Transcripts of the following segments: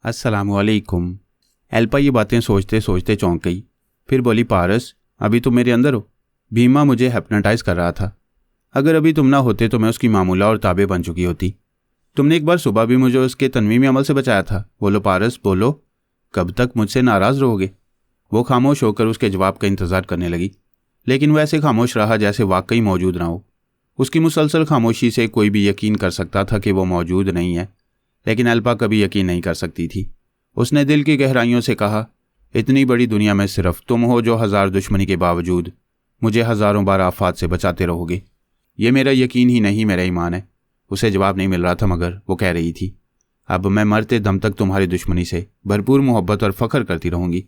अस्सलामुअलैकुम। एल्पा ये बातें सोचते सोचते चौंक गई। फिर बोली, पारस अभी तुम मेरे अंदर हो। भीमा मुझे हिप्नोटाइज कर रहा था। अगर अभी तुम ना होते तो मैं उसकी मामूला और ताबे बन चुकी होती। तुमने एक बार सुबह भी मुझे उसके तन्वीमी अमल से बचाया था। बोलो पारस बोलो, कब तक मुझसे नाराज़ रहोगे? वो खामोश होकर उसके जवाब का इंतज़ार करने लगी, लेकिन वह ऐसे खामोश रहा जैसे वाकई मौजूद ना हो। उसकी मुसलसल खामोशी से कोई भी यकीन कर सकता था कि वो मौजूद नहीं है, लेकिन एल्पा कभी यकीन नहीं कर सकती थी। उसने दिल की गहराइयों से कहा, इतनी बड़ी दुनिया में सिर्फ तुम हो जो हज़ार दुश्मनी के बावजूद मुझे हज़ारों बार आफात से बचाते रहोगे। ये मेरा यकीन ही नहीं, मेरा ईमान है। उसे जवाब नहीं मिल रहा था, मगर वो कह रही थी, अब मैं मरते दम तक तुम्हारी दुश्मनी से भरपूर मोहब्बत और फ़ख्र करती रहूँगी।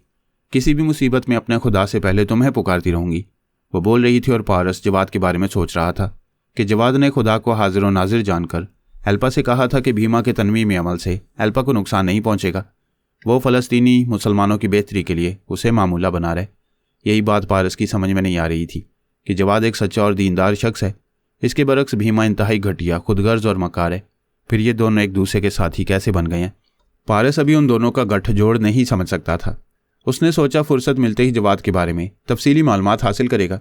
किसी भी मुसीबत में अपने खुदा से पहले तुम्हें पुकारती रहूँगी। वो बोल रही थी और पारस जवाद के बारे में सोच रहा था कि जवाद ने खुदा को हाजिर व नाजिर जानकर एल्पा से कहा था कि भीमा के तन्वीमी अमल से एल्पा को नुकसान नहीं पहुँचेगा। वो फ़लस्तीनी मुसलमानों की बेहतरी के लिए उसे मामूला बना रहे। यही बात पारस की समझ में नहीं आ रही थी कि जवाद एक सच्चा और दीनदार शख्स है। इसके बरक्स भीमा इंतहाई घटिया, खुदगर्ज और मकार है। फिर ये दोनों एक दूसरे के साथी कैसे बन गए हैं? पारस अभी उन दोनों का गठजोड़ नहीं समझ सकता था। उसने सोचा फुर्सत मिलते ही जवाद के बारे में तफसीली मालूमात हासिल करेगा।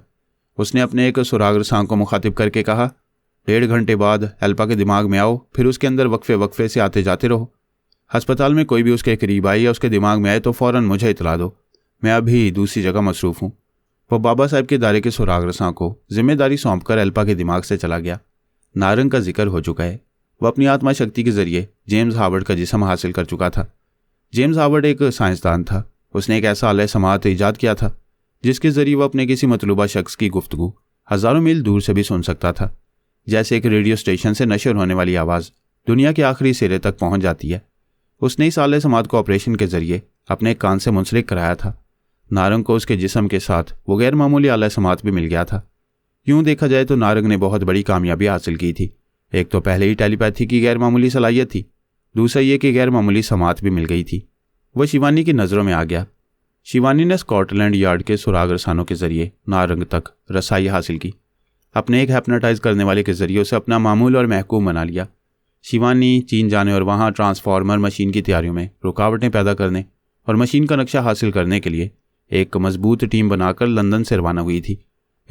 उसने अपने एक सुराग रसां को मुखातिब करके कहा, 1.5 घंटे बाद एल्पा के दिमाग में आओ, फिर उसके अंदर वक्फे वक्फे से आते जाते रहो। अस्पताल में कोई भी उसके करीब आए या उसके दिमाग में आए तो फ़ौरन मुझे इतला दो। मैं अभी दूसरी जगह मसरूफ़ हूँ। वो बाबा साहब के दायरे के सुराग रसां को जिम्मेदारी सौंपकर एल्पा के दिमाग से चला गया। नारंग का जिक्र हो चुका है। वह अपनी आत्मा शक्ति के जरिए जेम्स हार्वर्ड का जिस्म हासिल कर चुका था। जेम्स हार्वर्ड एक साइंसदान था। उसने एक ऐसा आले समात ईजाद किया था जिसके जरिए वह अपने किसी मतलूबा शख्स की गुफ्तगू हज़ारों मील दूर से भी सुन सकता था। जैसे एक रेडियो स्टेशन से नशर होने वाली आवाज़ दुनिया के आखिरी सिरे तक पहुंच जाती है। उसने इस आले समात को ऑपरेशन के जरिए अपने एक कान से मुंसलिक कराया था। नारंग को उसके जिस्म के साथ वो गैर मामूली आला समात भी मिल गया था। यूँ देखा जाए तो नारंग ने बहुत बड़ी कामयाबी हासिल की थी। एक तो पहले ही टेलीपैथी की गैर मामूली सलाहियत थी, दूसरा ये कि गैर मामूली समात भी मिल गई थी। वह शिवानी की नज़रों में आ गया। शिवानी ने स्कॉटलैंड यार्ड के सुराग रसानों के जरिए नारंग तक रसाई हासिल की। अपने एक हिप्नोटाइज करने वाले के जरिए उसे अपना मामूल और महकूम बना लिया। शिवानी चीन जाने और वहाँ ट्रांसफार्मर मशीन की तैयारियों में रुकावटें पैदा करने और मशीन का नक्शा हासिल करने के लिए एक मजबूत टीम बनाकर लंदन से रवाना हुई थी।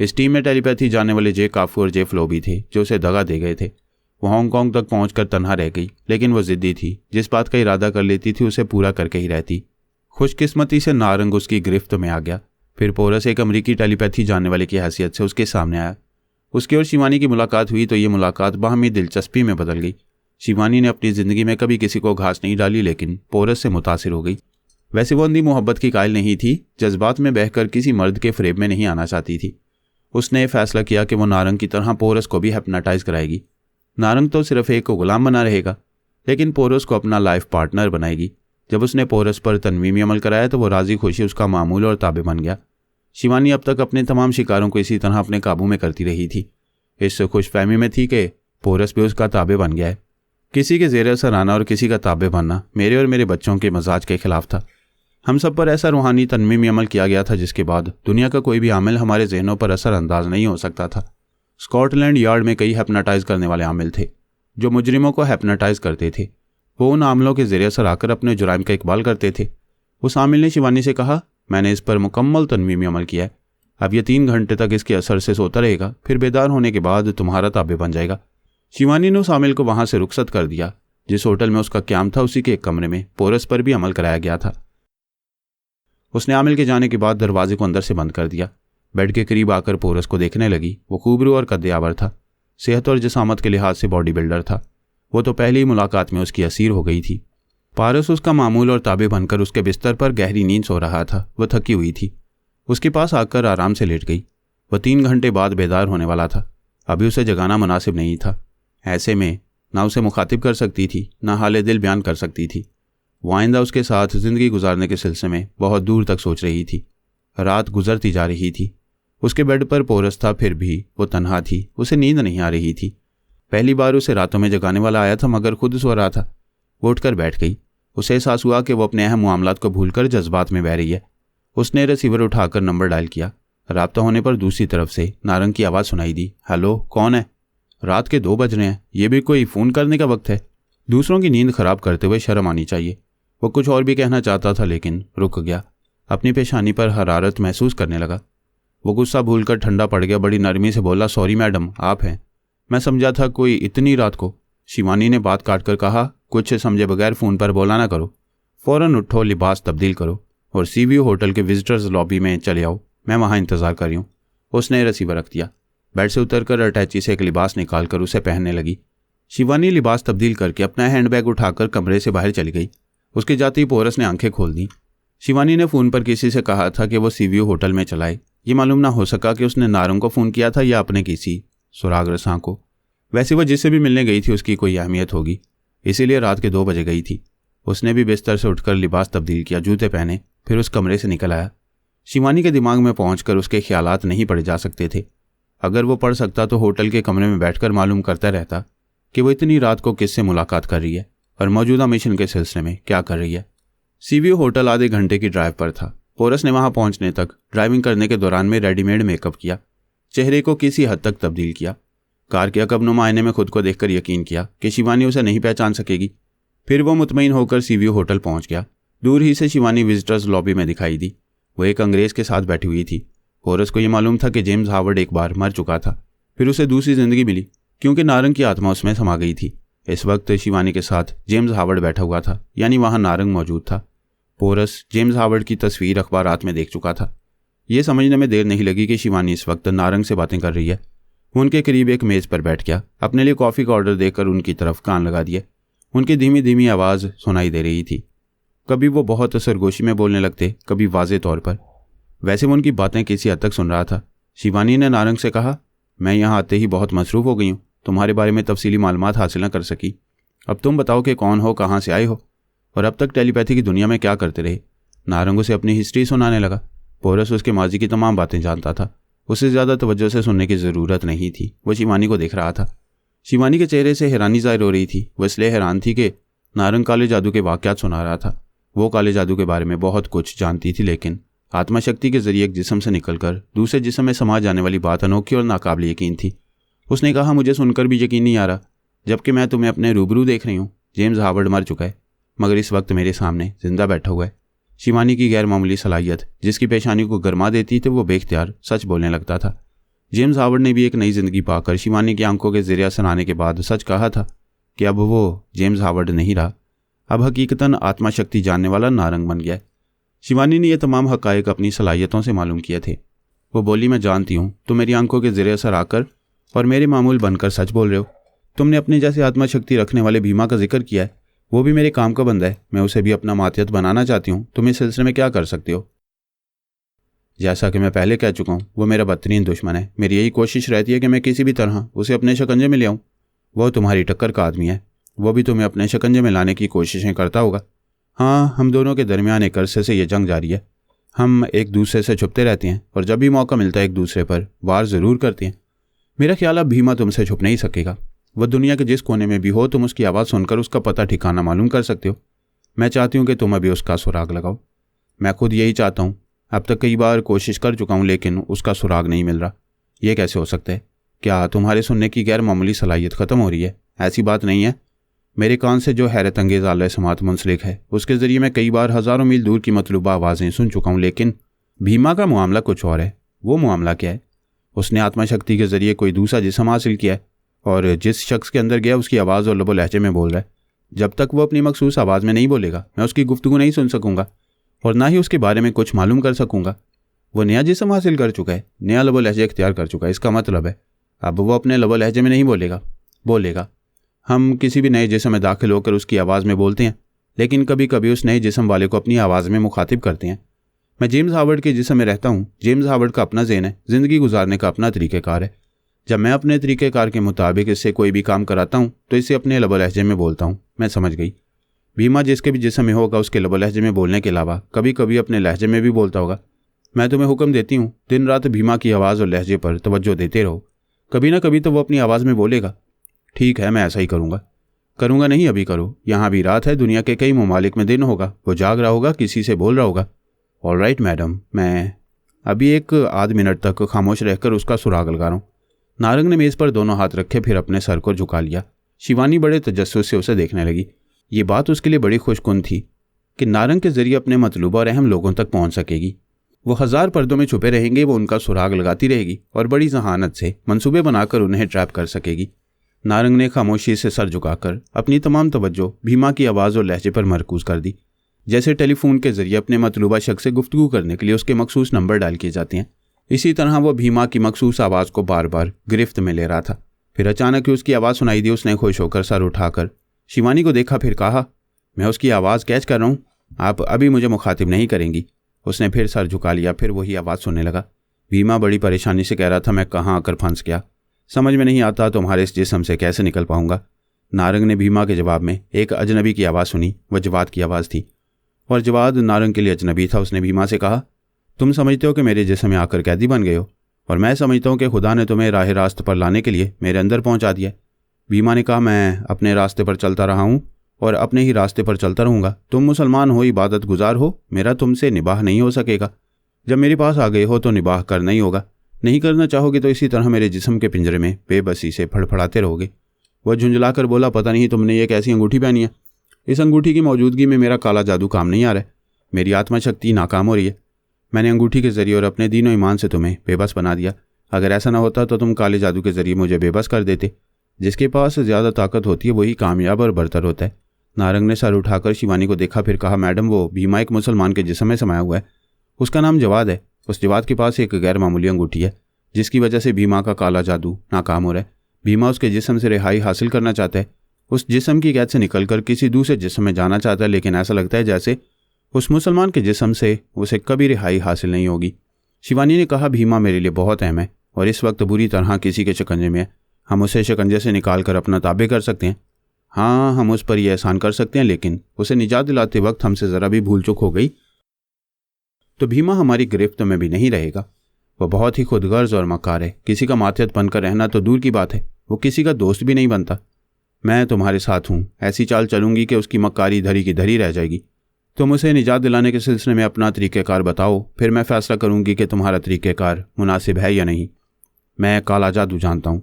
इस टीम में टेलीपैथी जानने वाले जे काफू और जे फ्लो भी थे, जो उसे दगा दे गए थे। वो हांगकांग तक पहुंचकर तन्हा रह गई, लेकिन वो जिद्दी थी। जिस बात का इरादा कर लेती थी उसे पूरा करके ही रहती। खुशकिस्मती से नारंग उसकी गिरफ्त में आ गया। फिर पोरस एक अमरीकी टेलीपैथी जानने वाले की हैसियत से उसके सामने आया। उसकी और शिवानी की मुलाकात हुई तो ये मुलाकात बाहमी दिलचस्पी में बदल गई। शिवानी ने अपनी ज़िंदगी में कभी किसी को घास नहीं डाली, लेकिन पोरस से मुतासिर हो गई। वैसे वो अंधी मोहब्बत की कायल नहीं थी, जज्बात में बहकर किसी मर्द के फ्रेब में नहीं आना चाहती थी। उसने फैसला किया कि वो नारंग की तरह पोरस को भी हिप्नोटाइज कराएगी। नारंग तो सिर्फ एक को गुलाम बना रहेगा, लेकिन पोरस को अपना लाइफ पार्टनर बनाएगी। जब उसने पोरस पर तन्वीमी अमल कराया तो वो राजी खुशी उसका मामूल और ताबे बन गया। शिवानी अब तक अपने तमाम शिकारों को इसी तरह अपने काबू में करती रही थी। इस खुशफहमी में थी कि पोरस भी उसका ताबे बन गया है। किसी के ज़ेर असर आना और किसी का ताबे बनना मेरे और मेरे बच्चों के मजाज के खिलाफ था। हम सब पर ऐसा रूहानी तन्वीमी अमल किया गया था जिसके बाद दुनिया का कोई भी आमिल हमारे जहनों पर असर अंदाज नहीं हो सकता था। स्कॉटलैंड यार्ड में कई हिप्नोटाइज करने वाले आमिल थे जो मुजरिमों को हिप्नोटाइज करते थे। वो उन आमिलों के ज़रिए असर आकर अपने जुराइम का इकबाल करते थे। उस आमिल ने शिवानी से कहा, मैंने इस पर मुकम्मल तन्वीमी अमल किया है। अब यह 3 घंटे तक इसके असर से सोता रहेगा, फिर बेदार होने के बाद तुम्हारा ताबे बन जाएगा। शिवानी ने उस आमिल को वहाँ से रुखसत कर दिया। जिस होटल में उसका क्याम था उसी के एक कमरे में पोरस पर भी अमल कराया गया था। उसने आमिल के जाने के बाद दरवाजे को अंदर से बंद कर दिया। बेड के करीब आकर पोरस को देखने लगी। वो खूबरू और कद्देआवर था। सेहत और जिसामत के लिहाज से बॉडी बिल्डर था। वो तो पहली मुलाकात में उसकी असीर हो गई थी। पारस उसका मामूल और ताबे बनकर उसके बिस्तर पर गहरी नींद सो रहा था। वह थकी हुई थी। उसके पास आकर आराम से लेट गई। वह 3 घंटे बाद बेदार होने वाला था। अभी उसे जगाना मुनासिब नहीं था। ऐसे में ना उसे मुखातिब कर सकती थी, ना हाले दिल बयान कर सकती थी। वो आइंदा उसके साथ ज़िंदगी गुजारने के सिलसिले में बहुत दूर तक सोच रही थी। रात गुजरती जा रही थी। उसके बेड पर पोरस था, फिर भी वो तन्हा थी। उसे नींद नहीं आ रही थी। पहली बार उसे रातों में जगाने वाला आया था, मगर खुद सो रहा था। वो उठकर बैठ गई। उसे एहसास हुआ कि वो अपने अहम मामलात को भूलकर जज्बात में बह रही है। उसने रिसीवर उठाकर नंबर डायल किया। राब्ता होने पर दूसरी तरफ से नारंग की आवाज़ सुनाई दी, हेलो, कौन है? रात के 2 बज रहे हैं, ये भी कोई फ़ोन करने का वक्त है? दूसरों की नींद खराब करते हुए शर्म आनी चाहिए। वो कुछ और भी कहना चाहता था लेकिन रुक गया। अपनी पेशानी पर हरारत महसूस करने लगा। वो गुस्सा भूलकर ठंडा पड़ गया। बड़ी नरमी से बोला, सॉरी मैडम, आप हैं? मैं समझा था कोई इतनी रात को। शिवानी ने बात काट कर कहा, कुछ समझे बगैर फ़ोन पर बोला ना करो। फ़ौरन उठो, लिबास तब्दील करो और सीवीयू होटल के विजिटर्स लॉबी में चले आओ। मैं वहाँ इंतज़ार कर रही हूँ। उसने रिसीवर रख दिया। बेड से उतरकर अटैची से एक लिबास निकालकर उसे पहनने लगी। शिवानी लिबास तब्दील करके अपना हैंडबैग उठाकर कमरे से बाहर चली गई। उसके जाते ही पोरस ने आंखें खोल दी। शिवानी ने फ़ोन पर किसी से कहा था कि वो सीवीयू होटल में चलाए। ये मालूम ना हो सका कि उसने नारंग को फ़ोन किया था या अपने किसी सुराग रसां को। वैसे वो जिससे भी मिलने गई थी उसकी कोई अहमियत होगी, इसीलिए रात के 2 बजे गई थी। उसने भी बिस्तर से उठकर लिबास तब्दील किया, जूते पहने, फिर उस कमरे से निकल आया। शिवानी के दिमाग में पहुंचकर उसके ख्यालात नहीं पढ़े जा सकते थे। अगर वो पढ़ सकता तो होटल के कमरे में बैठकर मालूम करता रहता कि वो इतनी रात को किससे मुलाकात कर रही है और मौजूदा मिशन के सिलसिले में क्या कर रही है। सीवीयू होटल आधे घंटे की ड्राइव पर था। पोरस ने वहां पहुंचने तक ड्राइविंग करने के दौरान में रेडीमेड मेकअप किया, चेहरे को किसी हद तक तब्दील किया। कार के अकबनुमा आईने में खुद को देखकर यकीन किया कि शिवानी उसे नहीं पहचान सकेगी। फिर वो मुतमईन होकर सीवीयू होटल पहुंच गया। दूर ही से शिवानी विजिटर्स लॉबी में दिखाई दी। वो एक अंग्रेज के साथ बैठी हुई थी। पोरस को यह मालूम था कि जेम्स हावर्ड एक बार मर चुका था, फिर उसे दूसरी जिंदगी मिली क्योंकि नारंग की आत्मा उसमें समा गई थी। इस वक्त शिवानी के साथ जेम्स हावर्ड बैठा हुआ था, यानी वहां नारंग मौजूद था। पोरस जेम्स हावर्ड की तस्वीर अखबारात में देख चुका था। यह समझने में देर नहीं लगी कि शिवानी इस वक्त नारंग से बातें कर रही है। वो उनके करीब एक मेज़ पर बैठ गया। अपने लिए कॉफ़ी का ऑर्डर देकर उनकी तरफ कान लगा दिए। उनकी धीमी धीमी आवाज़ सुनाई दे रही थी। कभी वो बहुत सरगोशी में बोलने लगते, कभी वाजे तौर पर। वैसे वो उनकी बातें किसी हद तक सुन रहा था। शिवानी ने नारंग से कहा, मैं यहाँ आते ही बहुत मसरूफ़ हो गई हूँ, तुम्हारे बारे में तफसीली मालूमात हासिल न कर सकी। अब तुम बताओ कि कौन हो, कहाँ से आए हो और अब तक टेलीपैथी की दुनिया में क्या करते रहे। नारंग उसे अपनी हिस्ट्री सुनाने लगा। पोरस उसके माजी की तमाम बातें जानता था। उसे ज़्यादा तवज्जो से सुनने की ज़रूरत नहीं थी। वो शिवानी को देख रहा था। शिवानी के चेहरे से हैरानी ज़ाहिर हो रही थी। वो इसलिए हैरान थी कि नारंग काले जादू के वाक़यात सुना रहा था। वो काले जादू के बारे में बहुत कुछ जानती थी, लेकिन आत्मा शक्ति के जरिए एक जिस्म से निकलकर दूसरे जिस्म में समा जाने वाली बात अनोखी और नाकाबिल यकीन थी। उसने कहा, मुझे सुनकर भी यकीन नहीं आ रहा, जबकि मैं तुम्हें अपने रूबरू देख रही हूँ। जेम्स हावर्ड मर चुका है, मगर इस वक्त मेरे सामने जिंदा बैठा हुआ है। शिवानी की गैर मामूली सलाहियत जिसकी पेशानी को गरमा देती थी, वो बेख्तियार सच बोलने लगता था। जेम्स हावर्ड ने भी एक नई जिंदगी पाकर शिवानी की आंखों के ज़रिए असर आने के बाद सच कहा था कि अब वो जेम्स हावर्ड नहीं रहा, अब हकीकतन आत्मा शक्ति जानने वाला नारंग बन गया। शिवानी ने यह तमाम हक़ाइक़ अपनी सलाहियतों से मालूम किए थे। वो बोली, मैं जानती हूँ तुम मेरी आंखों के ज़रिए असर आकर और मेरे मामूल बनकर सच बोल रहे हो। तुमने अपनी जैसे आत्मा शक्ति रखने वाले भीमा का जिक्र किया है। वो भी मेरे काम का बंदा है। मैं उसे भी अपना मातियत बनाना चाहती हूँ। तुम इस सिलसिले में क्या कर सकते हो? जैसा कि मैं पहले कह चुका हूँ, वो मेरा बदतरीन दुश्मन है। मेरी यही कोशिश रहती है कि मैं किसी भी तरह उसे अपने शिकंजे में ले आऊँ। वो तुम्हारी टक्कर का आदमी है, वो भी तुम्हें अपने शिकंजे में लाने की कोशिशें करता होगा। हाँ, हम दोनों के दरमियान एक अरसे से ये जंग जारी है। हम एक दूसरे से छुपते रहते हैं और जब भी मौका मिलता है एक दूसरे पर वार ज़रूर करते हैं। मेरा ख्याल अब भीमा तुमसे छुप नहीं सकेगा। वह दुनिया के जिस कोने में भी हो, तुम उसकी आवाज़ सुनकर उसका पता ठिकाना मालूम कर सकते हो। मैं चाहती हूँ कि तुम अभी उसका सुराग लगाओ। मैं खुद यही चाहता हूँ। अब तक कई बार कोशिश कर चुका हूँ, लेकिन उसका सुराग नहीं मिल रहा। यह कैसे हो सकता है? क्या तुम्हारे सुनने की गैर मामूली सलाहियत ख़त्म हो रही है? ऐसी बात नहीं है। मेरे कान से जो हैरत अंगेज़ आला समात मुंसलिक है, उसके ज़रिए मैं कई बार हज़ारों मील दूर की मतलूबा आवाज़ें सुन चुका हूँ। लेकिन भीमा का मामला कुछ और है। वो मामला क्या है? उसने आत्मा शक्ति के ज़रिए कोई दूसरा जिस्म हासिल किया है और जिस शख्स के अंदर गया उसकी आवाज़ और लबो लहजे में बोल रहा है। जब तक वो अपनी मखसूस आवाज़ में नहीं बोलेगा, मैं उसकी गुफ्तगू नहीं सुन सकूँगा और ना ही उसके बारे में कुछ मालूम कर सकूँगा। वो नया जिस्म हासिल कर चुका है, नया लबो लहजे इख्तियार कर चुका है। इसका मतलब है अब वो अपने लबो लहजे में नहीं बोलेगा। हम किसी भी नए जिस्म में दाखिल होकर उसकी आवाज़ में बोलते हैं, लेकिन कभी कभी उस नए जिस्म वाले को अपनी आवाज़ में मुखातिब करते हैं। मैं जेम्स हावर्ड के जिस्म में रहता हूँ। जेम्स हावर्ड का अपना ज़हन है, ज़िंदगी गुजारने का अपना तरीक़ेकार है। जब मैं अपने तरीक़ेकार के मुताबिक इससे कोई भी काम कराता हूँ तो इसे अपने लबो लहजे में बोलता हूँ। मैं समझ गई। भीमा जिसके भी जिस्म में होगा उसके लबो लहजे में बोलने के अलावा कभी कभी अपने लहजे में भी बोलता होगा। मैं तुम्हें हुक्म देती हूँ, दिन रात भीमा की आवाज़ और लहजे पर तवज्जो देते रहो। कभी ना कभी तो वो अपनी आवाज़ में बोलेगा। ठीक है, मैं ऐसा ही करूँगा नहीं, अभी करो। यहाँ भी रात है, दुनिया के कई ममालिक में दिन होगा। वो जाग रहा होगा, किसी से बोल रहा होगा। ऑल राइट मैडम, मैं अभी एक आध मिनट तक खामोश रहकर उसका सुराग लगा रहा हूँ। नारंग ने मेज़ पर दोनों हाथ रखे, फिर अपने सर को झुका लिया। शिवानी बड़े तजस्सुस से उसे देखने लगी। ये बात उसके लिए बड़ी खुशकुन थी। कि नारंग के जरिए अपने मतलूबा और अहम लोगों तक पहुंच सकेगी। वो 1000 पर्दों में छुपे रहेंगे, वो उनका सुराग लगाती रहेगी और बड़ी जहानत से मंसूबे बनाकर उन्हें ट्रैप कर सकेगी। नारंग ने खामोशी से सर झुकाकर अपनी तमाम तवज्जो भीमा की आवाज़ और लहजे पर मरकूज कर दी। जैसे टेलीफोन के जरिए अपने मतलूबा शख्स से गुफ्तगू करने के लिए उसके मखसूस नंबर डायल किए जाते हैं, इसी तरह वो भीमा की मखसूस आवाज़ को बार बार गिरफ्त में ले रहा था। फिर अचानक ही उसकी आवाज़ सुनाई दी। उसने खुश होकर सर उठाकर शिवानी को देखा, फिर कहा, मैं उसकी आवाज़ कैच कर रहा हूँ, आप अभी मुझे मुखातिब नहीं करेंगी। उसने फिर सर झुका लिया। फिर वही आवाज़ सुनने लगा। भीमा बड़ी परेशानी से कह रहा था, मैं कहाँ आकर फंस गया, समझ में नहीं आता तुम्हारे इस जिस्म से कैसे निकल पाऊंगा। नारंग ने भीमा के जवाब में एक अजनबी की आवाज़ सुनी। वह जवाद की आवाज़ थी और जवाद नारंग के लिए अजनबी था। उसने भीमा से कहा, तुम समझते हो कि मेरे जिस्म में आकर कैदी बन गए हो, और मैं समझता हूँ कि खुदा ने तुम्हें राह रास्त पर लाने के लिए मेरे अंदर पहुँचा दिया। भीमा ने कहा, मैं अपने रास्ते पर चलता रहा हूँ और अपने ही रास्ते पर चलता रहूँगा। तुम मुसलमान हो, इबादत गुजार हो, मेरा तुमसे निबाह नहीं हो सकेगा। जब मेरे पास आ गए हो तो निबाह करना ही होगा। नहीं करना चाहोगे तो इसी तरह मेरे जिस्म के पिंजरे में बेबसी से फड़फड़ाते रहोगे। वह झुंझलाकर बोला, पता नहीं तुमने ये कैसी अंगूठी पहनी है। इस अंगूठी की मौजूदगी में मेरा काला जादू काम नहीं आ रहा है। मेरी आत्मा शक्ति नाकाम हो रही है। मैंने अंगूठी के जरिए और अपने दीन और ईमान से तुम्हें बेबस बना दिया। अगर ऐसा ना होता तो तुम काले जादू के जरिए मुझे बेबस कर देते। जिसके पास ज़्यादा ताकत होती है वही कामयाब और बरतर होता है। नारंग ने सर उठाकर शिवानी को देखा, फिर कहा, मैडम वो भीमा एक मुसलमान के जिस्म में समाया हुआ है। उसका नाम जवाद है। उस जवाद के पास एक गैर मामूली अंगूठी है जिसकी वजह से भीमा का काला जादू नाकाम हो रहा है। भीमा उसके जिस्म से रिहाई हासिल करना चाहता है। उस जिस्म की कैद से निकलकर किसी दूसरे जिस्म में जाना चाहता है, लेकिन ऐसा लगता है जैसे उस मुसलमान के जिस्म से उसे कभी रिहाई हासिल नहीं होगी। शिवानी ने कहा, भीमा मेरे लिए बहुत अहम है और इस वक्त बुरी तरह किसी के शिकंजे में है। हम उसे शिकंजे से निकाल कर अपना ताबे कर सकते हैं। हाँ, हम उस पर यह एहसान कर सकते हैं, लेकिन उसे निजात दिलाते वक्त हमसे ज़रा भी भूल चूक हो गई तो भीमा हमारी गिरफ्त में भी नहीं रहेगा। वह बहुत ही खुदगर्ज और मक्कार है। किसी का मातहत बनकर रहना तो दूर की बात है, वो किसी का दोस्त भी नहीं बनता। मैं तुम्हारे साथ हूँ। ऐसी चाल चलूंगी कि उसकी मक्कारी धरी की धरी रह जाएगी। तुम उसे निजात दिलाने के सिलसिले में अपना तरीक़ेकार बताओ, फिर मैं फ़ैसला करूँगी कि तुम्हारा तरीक़ेकार मुनासिब है या नहीं। मैं काला जादू जानता हूँ,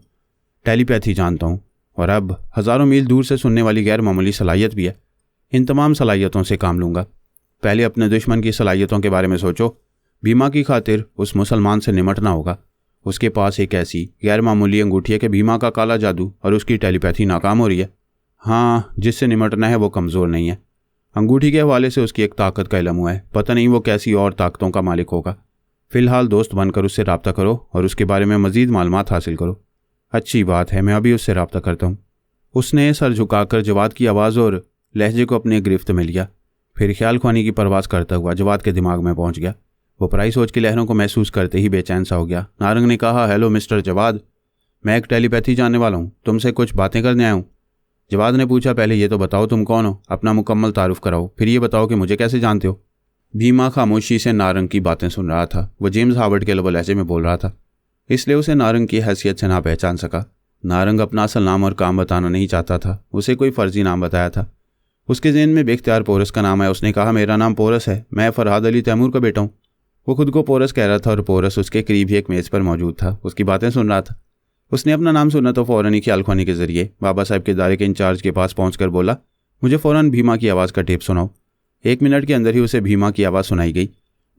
टेलीपैथी जानता हूँ, और अब हज़ारों मील दूर से सुनने वाली गैर मामूली सलाहियत भी है। इन तमाम सलाहियतों से काम लूँगा। पहले अपने दुश्मन की सलाहियतों के बारे में सोचो। भीमा की खातिर उस मुसलमान से निमटना होगा। उसके पास एक ऐसी गैर मामूली अंगूठी है कि भीमा का काला जादू और उसकी टेलीपैथी नाकाम हो रही है। हाँ, जिससे निमटना है वो कमज़ोर नहीं है। अंगूठी के हवाले से उसकी एक ताकत का इल्म हुआ है, पता नहीं वो कैसी और ताकतों का मालिक होगा। फ़िलहाल दोस्त बनकर उससे रब्ता करो और उसके बारे में मज़ीद मालूमात हासिल करो। अच्छी बात है, मैं अभी उससे रब्ता करता हूँ। उसने सर झुकाकर जवाद की आवाज़ और लहजे को अपनी गिरफ्त में लिया। फिर ख्याल ख्वानी की परवाज़ करता हुआ जवाद के दिमाग में पहुँच गया। वो पराई सोच की लहरों को महसूस करते ही बेचैन सा हो गया। नारंग ने कहा, हेलो मिस्टर जवाद, मैं एक टेलीपैथी जानने वाला हूँ, तुमसे कुछ बातें करने आया हूँ। जवाद ने पूछा, पहले ये तो बताओ तुम कौन हो, अपना मुकम्मल तारुफ कराओ, फिर ये बताओ कि मुझे कैसे जानते हो। भीमा खामोशी से नारंग की बातें सुन रहा था। वो जेम्स हावर्ड के लबो लहजे में बोल रहा था, इसलिए उसे नारंग की हैसियत से ना पहचान सका। नारंग अपना असल नाम और काम बताना नहीं चाहता था। उसे कोई फर्जी नाम बताया था। उसके ज़हन में बेख्तियार पोरस का नाम है। उसने कहा, मेरा नाम पोरस है, मैं फरहाद अली तैमूर का बेटा हूँ। वो खुद को पोरस कह रहा था और पोरस उसके करीब ही एक मेज़ पर मौजूद था, उसकी बातें सुन रहा था। उसने अपना नाम सुना तो फ़ौरन ही ख्याल ख्वानी के ज़रिए बाबा साहब के इदारे के इंचार्ज के पास पहुंचकर बोला, मुझे फ़ौरन भीमा की आवाज़ का टेप सुनाओ। 1 मिनट के अंदर ही उसे भीमा की आवाज़ सुनाई गई।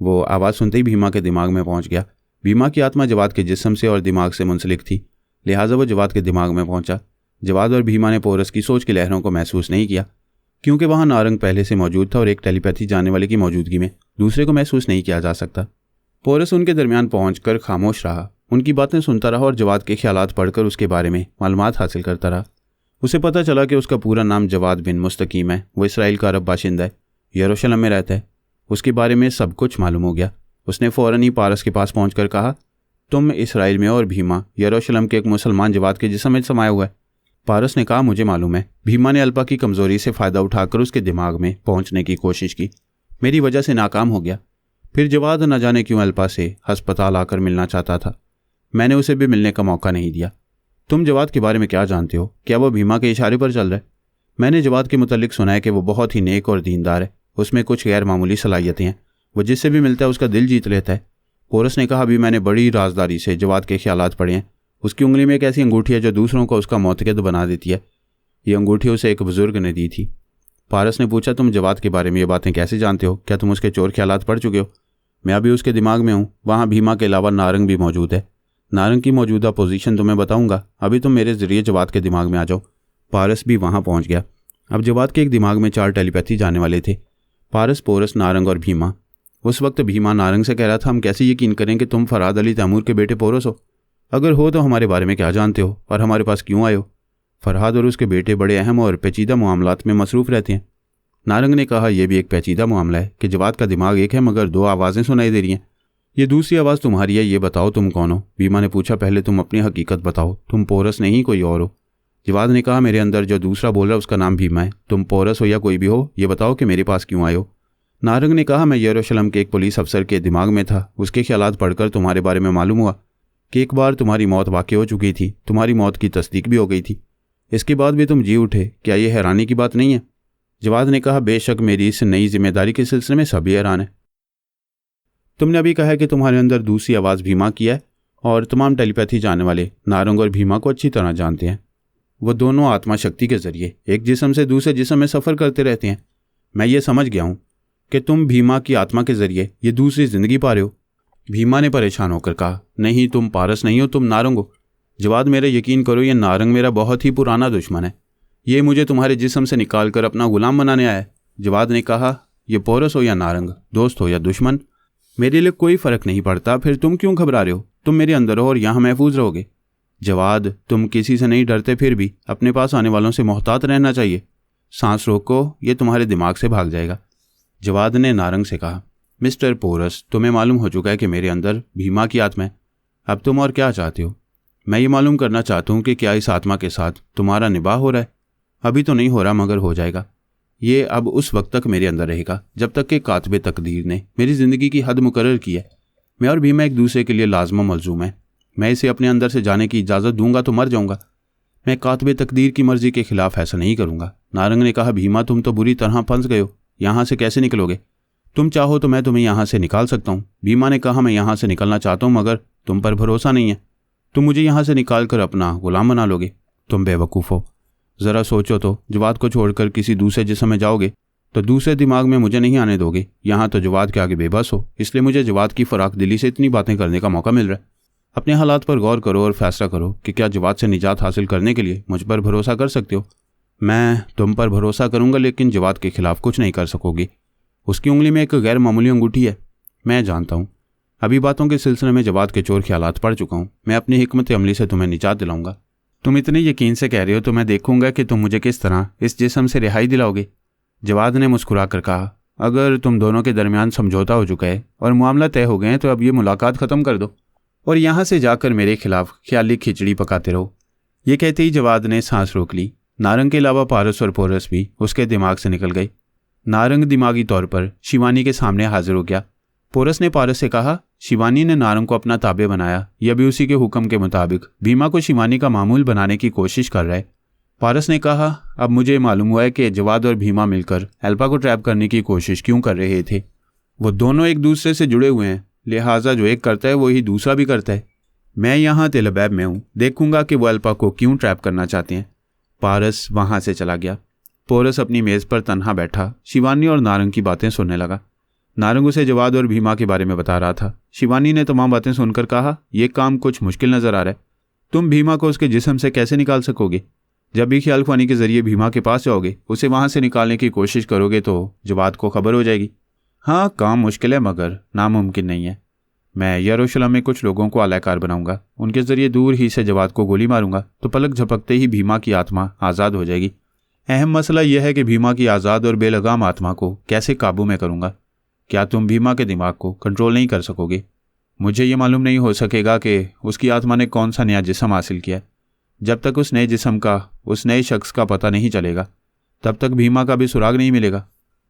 वो आवाज़ सुनते ही भीमा के दिमाग में पहुंच गया। भीमा की आत्मा जवाद के जिस्म से और दिमाग से मुंसलिक थी, लिहाजा वो जवाद के दिमाग में पहुंचा। जवाद और भीमा ने पोरस की सोच की लहरों को महसूस नहीं किया, क्योंकि वहाँ नारंग पहले से मौजूद था और एक टेलीपैथी जानने वाले की मौजूदगी में दूसरे को महसूस नहीं किया जा सकता। पोरस उनके दरमियान पहुंचकर खामोश रहा, उनकी बातें सुनता रहा और जवाद के ख्यालात पढ़कर उसके बारे में मालूमात हासिल करता रहा। उसे पता चला कि उसका पूरा नाम जवाद बिन मुस्तकीम है। वो इसराइल का अरब बाशिंदा है, यरूशलेम में रहता है। उसके बारे में सब कुछ मालूम हो गया। उसने फ़ौरन ही पारस के पास पहुंचकर कहा, तुम इसराइल में और भीमा यरूशलेम के एक मुसलमान जवाद के जिस्म में समाया हुआ है। पारस ने कहा, मुझे मालूम है। भीमा ने अल्पा की कमज़ोरी से फ़ायदा उठाकर उसके दिमाग में पहुंचने की कोशिश की, मेरी वजह से नाकाम हो गया। फिर जवाद न जाने क्यों अल्पा से अस्पताल आकर मिलना चाहता था। मैंने उसे भी मिलने का मौका नहीं दिया। तुम जवाद के बारे में क्या जानते हो? क्या वो भीमा के इशारे पर चल रहा है? मैंने जवाद के मुतल्लिक सुना है कि वो बहुत ही नेक और दीनदार है। उसमें कुछ गैर मामूली सलाहियतें हैं। वो जिससे भी मिलता है उसका दिल जीत लेता है। पोरस ने कहा, अभी मैंने बड़ी राजदारी से जवाद के ख्यालात पढ़े हैं। उसकी उंगली में एक ऐसी अंगूठी है जो दूसरों को उसका मोतकद बना देती है। ये अंगूठी उसे एक बुजुर्ग ने दी थी। पारस ने पूछा, तुम जवाद के बारे में ये बातें कैसे जानते हो? क्या तुम उसके चोर ख्यालात पढ़ चुके हो? मैं अभी उसके दिमाग में हूँ। वहाँ भीमा के अलावा नारंग भी मौजूद है। नारंग की मौजूदा पोजीशन तुम्हें बताऊंगा। अभी तुम मेरे जरिए जवाद के दिमाग में आ जाओ। पारस भी वहाँ पहुँच गया। अब जवाद के एक दिमाग में 4 टेलीपैथी जाने वाले थे, पारस, पोरस, नारंग और भीमा। उस वक्त भीमा नारंग से कह रहा था, हम कैसे यकीन करें कि तुम फरहाद अली तैमूर के बेटे पोरस हो? अगर हो तो हमारे बारे में क्या जानते हो और हमारे पास क्यों आए हो? फरहाद और उसके बेटे बड़े अहम और पेचीदा मामलात में मसरूफ़ रहते हैं। नारंग ने कहा, यह भी एक पेचीदा मामला है कि जवाद का दिमाग एक है मगर 2 आवाज़ें सुनाई दे रही हैं। ये दूसरी आवाज़ तुम्हारी है, ये बताओ तुम कौन हो? भीमा ने पूछा, पहले तुम अपनी हकीकत बताओ, तुम पोरस नहीं कोई और हो? जवाद ने कहा, मेरे अंदर जो दूसरा बोल रहा है उसका नाम भीमा है। तुम पोरस हो या कोई भी हो, ये बताओ कि मेरे पास क्यों आए हो? नारंग ने कहा, मैं यरूशलेम के एक पुलिस अफसर के दिमाग में था। उसके ख्यालात पढ़कर तुम्हारे बारे में मालूम हुआ कि एक बार तुम्हारी मौत वाक़ई हो चुकी थी, तुम्हारी मौत की तस्दीक भी हो गई थी। इसके बाद भी तुम जी उठे। क्या ये हैरानी की बात नहीं है? जवाद ने कहा, बेशक मेरी इस नई जिम्मेदारी के सिलसिले में सभी हैरान है। तुमने अभी कहा है कि तुम्हारे अंदर दूसरी आवाज़ भीमा की है और तमाम टेलीपैथी जाने वाले नारंग और भीमा को अच्छी तरह जानते हैं। वो दोनों आत्मा शक्ति के जरिए एक जिस्म से दूसरे जिस्म में सफ़र करते रहते हैं। मैं ये समझ गया हूँ कि तुम भीमा की आत्मा के जरिए ये दूसरी ज़िंदगी पा रहे हो। भीमा ने परेशान होकर कहा, नहीं, तुम पारस नहीं हो, तुम नारंग हो। जवाद, मेरा यकीन करो, ये नारंग मेरा बहुत ही पुराना दुश्मन है। ये मुझे तुम्हारे जिस्म से निकाल कर अपना गुलाम बनाने आया है। जवाद ने कहा, ये पोरस हो या नारंग, दोस्त हो या दुश्मन, मेरे लिए कोई फ़र्क नहीं पड़ता। फिर तुम क्यों घबरा रहे हो? तुम मेरे अंदर हो और यहाँ महफूज रहोगे। जवाद, तुम किसी से नहीं डरते, फिर भी अपने पास आने वालों से मोहतात रहना चाहिए। सांस रोको, ये तुम्हारे दिमाग से भाग जाएगा। जवाद ने नारंग से कहा, मिस्टर पोरस, तुम्हें मालूम हो चुका है कि मेरे अंदर भीमा की आत्मा है। अब तुम और क्या चाहते हो? मैं ये मालूम करना चाहता हूँ कि क्या इस आत्मा के साथ तुम्हारा निबाह हो रहा है? अभी तो नहीं हो रहा मगर हो जाएगा। ये अब उस वक्त तक मेरे अंदर रहेगा जब तक कि कातबे तकदीर ने मेरी ज़िंदगी की हद मुकर्रर की है। मैं और भीमा एक दूसरे के लिए लाजम मलजूम है। मैं इसे अपने अंदर से जाने की इजाज़त दूंगा तो मर जाऊंगा। मैं कातबे तकदीर की मर्जी के खिलाफ ऐसा नहीं करूंगा। नारंग ने कहा, भीमा, तुम तो बुरी तरह फंस गए हो। यहाँ से कैसे निकलोगे? तुम चाहो तो मैं तुम्हें यहाँ से निकाल सकता हूँ। भीमा ने कहा, मैं यहाँ से निकलना चाहता हूँ मगर तुम पर भरोसा नहीं है। तुम मुझे यहाँ से निकाल कर अपना गुलाम बना लोगे। तुम बेवकूफ़ हो। ज़रा सोचो तो, जवाद को छोड़कर किसी दूसरे जिस्म में जाओगे तो दूसरे दिमाग में मुझे नहीं आने दोगे। यहाँ तो जवाद के आगे बेबस हो, इसलिए मुझे जवाद की फराक दिली से इतनी बातें करने का मौका मिल रहा है। अपने हालात पर गौर करो और फैसला करो कि क्या जवाद से निजात हासिल करने के लिए मुझ पर भरोसा कर सकते हो। मैं तुम पर भरोसा करूँगा लेकिन जवाद के खिलाफ कुछ नहीं कर सकोगी। उसकी उंगली में एक गैर मामूली अंगूठी है। मैं जानता हूँ। अभी बातों के सिलसिले में जवाद के चोर ख्यालात पढ़ चुका हूँ। मैं अपनी हिकमत अमली से तुम्हें निजात दिलाऊंगा। तुम इतने यकीन से कह रहे हो तो मैं देखूंगा कि तुम मुझे किस तरह इस जिस्म से रिहाई दिलाओगे। जवाद ने मुस्कुरा कर कहा, अगर तुम दोनों के दरमियान समझौता हो चुका है और मामला तय हो गए हैं तो अब ये मुलाकात ख़त्म कर दो और यहाँ से जाकर मेरे खिलाफ ख्याली खिचड़ी पकाते रहो। ये कहते ही जवाद ने सांस रोक ली। नारंग के अलावा पारस और पोरस भी उसके दिमाग से निकल गए। नारंग दिमागी तौर पर शिवानी के सामने हाजिर हो गया। पोरस ने पारस से कहा, शिवानी ने नारंग को अपना ताबे बनाया। यह भी उसी के हुक्म के मुताबिक भीमा को शिवानी का मामूल बनाने की कोशिश कर रहा है। पारस ने कहा, अब मुझे मालूम हुआ है कि जवाद और भीमा मिलकर एल्पा को ट्रैप करने की कोशिश क्यों कर रहे थे। वो दोनों एक दूसरे से जुड़े हुए हैं, लिहाजा जो एक करता है वही दूसरा भी करता है। मैं यहाँ तेल अबैब में हूँ, देखूंगा कि वो एल्पा को क्यों ट्रैप करना चाहते हैं। पारस वहाँ से चला गया। पोरस अपनी मेज़ पर तन्हा बैठा शिवानी और नारंग की बातें सुनने लगा। नारंग उसे जवाद और भीमा के बारे में बता रहा था। शिवानी ने तमाम बातें सुनकर कहा, यह काम कुछ मुश्किल नज़र आ रहा है। तुम भीमा को उसके जिस्म से कैसे निकाल सकोगे? जब भी ख्याल ख्वानी के जरिए भीमा के पास जाओगे, उसे वहाँ से निकालने की कोशिश करोगे तो जवाद को खबर हो जाएगी। हाँ, काम मुश्किल है मगर नामुमकिन नहीं है। मैं यरूशलेम में कुछ लोगों को आलाकार बनाऊंगा, उनके जरिए दूर ही से जवाद को गोली मारूंगा तो पलक झपकते ही भीमा की आत्मा आज़ाद हो जाएगी। अहम मसला यह है कि भीमा की आज़ाद और बेलगाम आत्मा को कैसे काबू में करूंगा। क्या तुम भीमा के दिमाग को कंट्रोल नहीं कर सकोगे? मुझे ये मालूम नहीं हो सकेगा कि उसकी आत्मा ने कौन सा नया जिस्म हासिल किया। जब तक उस नए जिस्म का, उस नए शख्स का पता नहीं चलेगा तब तक भीमा का भी सुराग नहीं मिलेगा।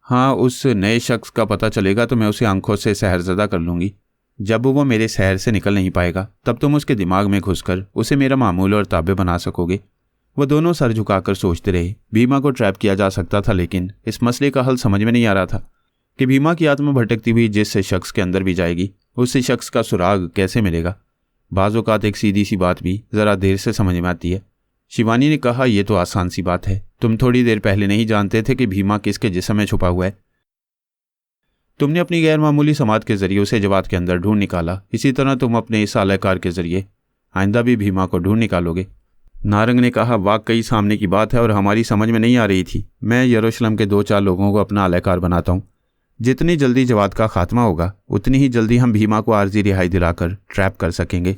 हाँ, उस नए शख्स का पता चलेगा तो मैं उसे आंखों से सहरज़दा कर लूँगी। जब वो मेरे शहर से निकल नहीं पाएगा तब तुम उसके दिमाग में घुसकर उसे मेरा मामूल और ताबे बना सकोगे। वो दोनों सर झुकाकर सोचते रहे। भीमा को ट्रैप किया जा सकता था लेकिन इस मसले का हल समझ में नहीं आ रहा था कि भीमा की आत्मा भटकती हुई जिस शख्स के अंदर भी जाएगी उस शख्स का सुराग कैसे मिलेगा। बाज़ औक़ात एक सीधी सी बात भी ज़रा देर से समझ में आती है। शिवानी ने कहा, यह तो आसान सी बात है। तुम थोड़ी देर पहले नहीं जानते थे कि भीमा किसके जिस्म में छुपा हुआ है। तुमने अपनी गैर मामूली समात के जरिए उसे जवाब के अंदर ढूंढ निकाला। इसी तरह तुम अपने इस आलाकार के जरिए आइंदा भी भीमा को ढूंढ निकालोगे। नारंग ने कहा, वाकई सामने की बात है और हमारी समझ में नहीं आ रही थी। मैं यरूशलेम के 2-4 लोगों को अपना आलाकार बनाता हूँ। जितनी जल्दी जवाद का खात्मा होगा उतनी ही जल्दी हम भीमा को आर्जी रिहाई दिलाकर ट्रैप कर सकेंगे।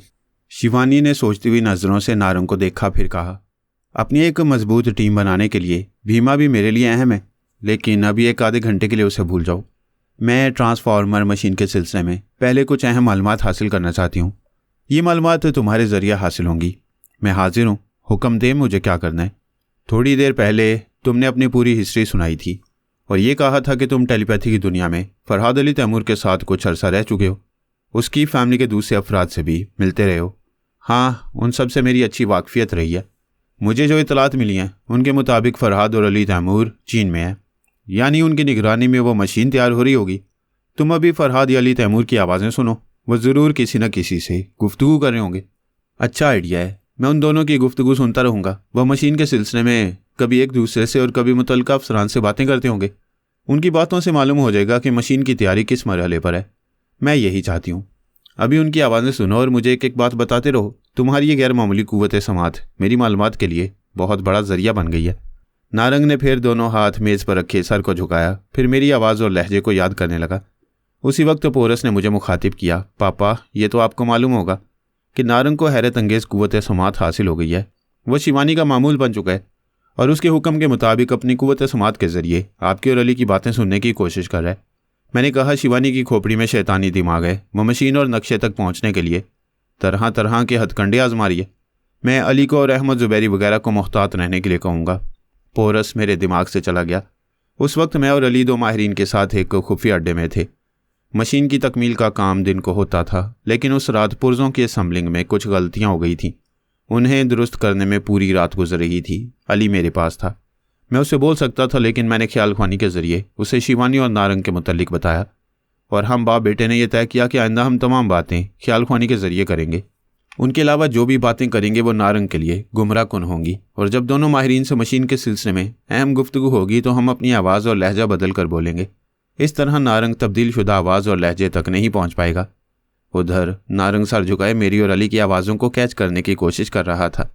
शिवानी ने सोचती हुई नज़रों से नारंग को देखा, फिर कहा, अपनी एक मजबूत टीम बनाने के लिए भीमा भी मेरे लिए अहम है, लेकिन अभी 1 आधे घंटे के लिए उसे भूल जाओ। मैं ट्रांसफार्मर मशीन के सिलसिले में पहले कुछ अहम मालूमात हासिल करना चाहती हूँ। ये मालूमात तुम्हारे ज़रिए हासिल होंगी। मैं हाजिर हूँ, हुक्म दे मुझे क्या करना है। थोड़ी देर पहले तुमने अपनी पूरी हिस्ट्री सुनाई थी और ये कहा था कि तुम टेलीपैथी की दुनिया में फरहाद अली तैमूर के साथ कुछ अरसा रह चुके हो। उसकी फैमिली के दूसरे अफराद से भी मिलते रहे हो। हाँ, उन सब से मेरी अच्छी वाकफियत रही है। मुझे जो इतलात मिली हैं उनके मुताबिक फरहाद और अली तैमूर चीन में है, यानी उनकी निगरानी में वो मशीन तैयार हो रही होगी। तुम अभी फरहाद या अली तैमूर की आवाज़ें सुनो, वो ज़रूर किसी न किसी से गुफ्तगू कर रहे होंगे। अच्छा आइडिया है, मैं उन दोनों की गुफ्तगू सुनता रहूँगा। वह मशीन के सिलसिले में कभी एक दूसरे से और कभी मुतल्लिका अफसरान से बातें करते होंगे। उनकी बातों से मालूम हो जाएगा कि मशीन की तैयारी किस मरहले पर है। मैं यही चाहती हूँ। अभी उनकी आवाज़ें सुनो और मुझे एक एक बात बताते रहो। तुम्हारी ये गैर मामूली कुव्वत समात मेरी मालूमात के लिए बहुत बड़ा जरिया बन गई है। नारंग ने फिर दोनों हाथ मेज़ पर रखे सर को झुकाया, फिर मेरी आवाज़ और लहजे को याद करने लगा। उसी वक्त पोरस ने मुझे मुखातिब किया, पापा, ये तो आपको मालूम होगा कि नारंग को हैरत अंगेज़ कुव्वत समात हासिल हो गई है। वह शिवानी का मामूल बन चुका है और उसके हुक्म के मुताबिक अपनी कुव्वत समात के ज़रिए आपकी और अली की बातें सुनने की कोशिश कर रहा है। मैंने कहा, शिवानी की खोपड़ी में शैतानी दिमाग है। वह मशीन और नक्शे तक पहुंचने के लिए तरह तरह के हथकंडे आजमा रही है। मैं अली को और अहमद ज़ुबैरी वगैरह को मुहतात रहने के लिए कहूँगा। पोरस मेरे दिमाग से चला गया। उस वक्त मैं और अली 2 माहिरीन के साथ एक खुफिया अड्डे में थे। मशीन की तकमील का काम दिन को होता था, लेकिन उस रात पुर्ज़ों की असम्बलिंग में कुछ गलतियाँ हो गई थीं। उन्हें दुरुस्त करने में पूरी रात गुजर रही थी। अली मेरे पास था। मैं उससे बोल सकता था, लेकिन मैंने ख्याल ख्वानी के ज़रिए उसे शिवानी और नारंग के मुतल्लिक बताया और हम बाप बेटे ने यह तय किया कि आइंदा हम तमाम बातें ख्याल ख्वानी के ज़रिए करेंगे। उनके अलावा जो भी बातें करेंगे वो नारंग के लिए गुमराह कुन होंगी, और जब दोनों माहिरीन से मशीन के सिलसिले में अहम गुफ्तगू होगी तो हम अपनी आवाज़ और लहजा बदल कर बोलेंगे। इस तरह नारंग तब्दील शुदा आवाज़ और लहजे तक नहीं पहुँच पाएगा। उधर नारंग सर झुकाए मेरी और अली की आवाज़ों को कैच करने की कोशिश कर रहा था।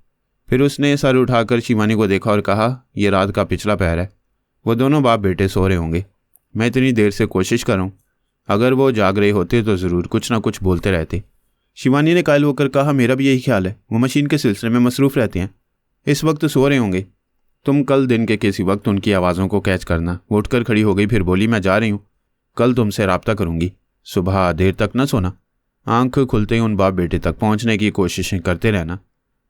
फिर उसने सर उठाकर शिवानी को देखा और कहा, यह रात का पिछला पहर है। वो दोनों बाप बेटे सो रहे होंगे। मैं इतनी देर से कोशिश कर रहा हूँ। अगर वो जाग रहे होते तो ज़रूर कुछ ना कुछ बोलते रहते। शिवानी ने कायल होकर कहा, मेरा भी यही ख्याल है। वो मशीन के सिलसिले में मसरूफ़ रहते हैं, इस वक्त सो रहे होंगे। तुम कल दिन के किसी वक्त उनकी आवाज़ों को कैच करना। वो उठकर खड़ी हो गई, फिर बोली, मैं जा रही हूँ, कल तुमसे रब्ता करूँगी। सुबह देर तक न सोना। आंख खुलते ही उन बाप बेटे तक पहुँचने की कोशिशें करते रहना।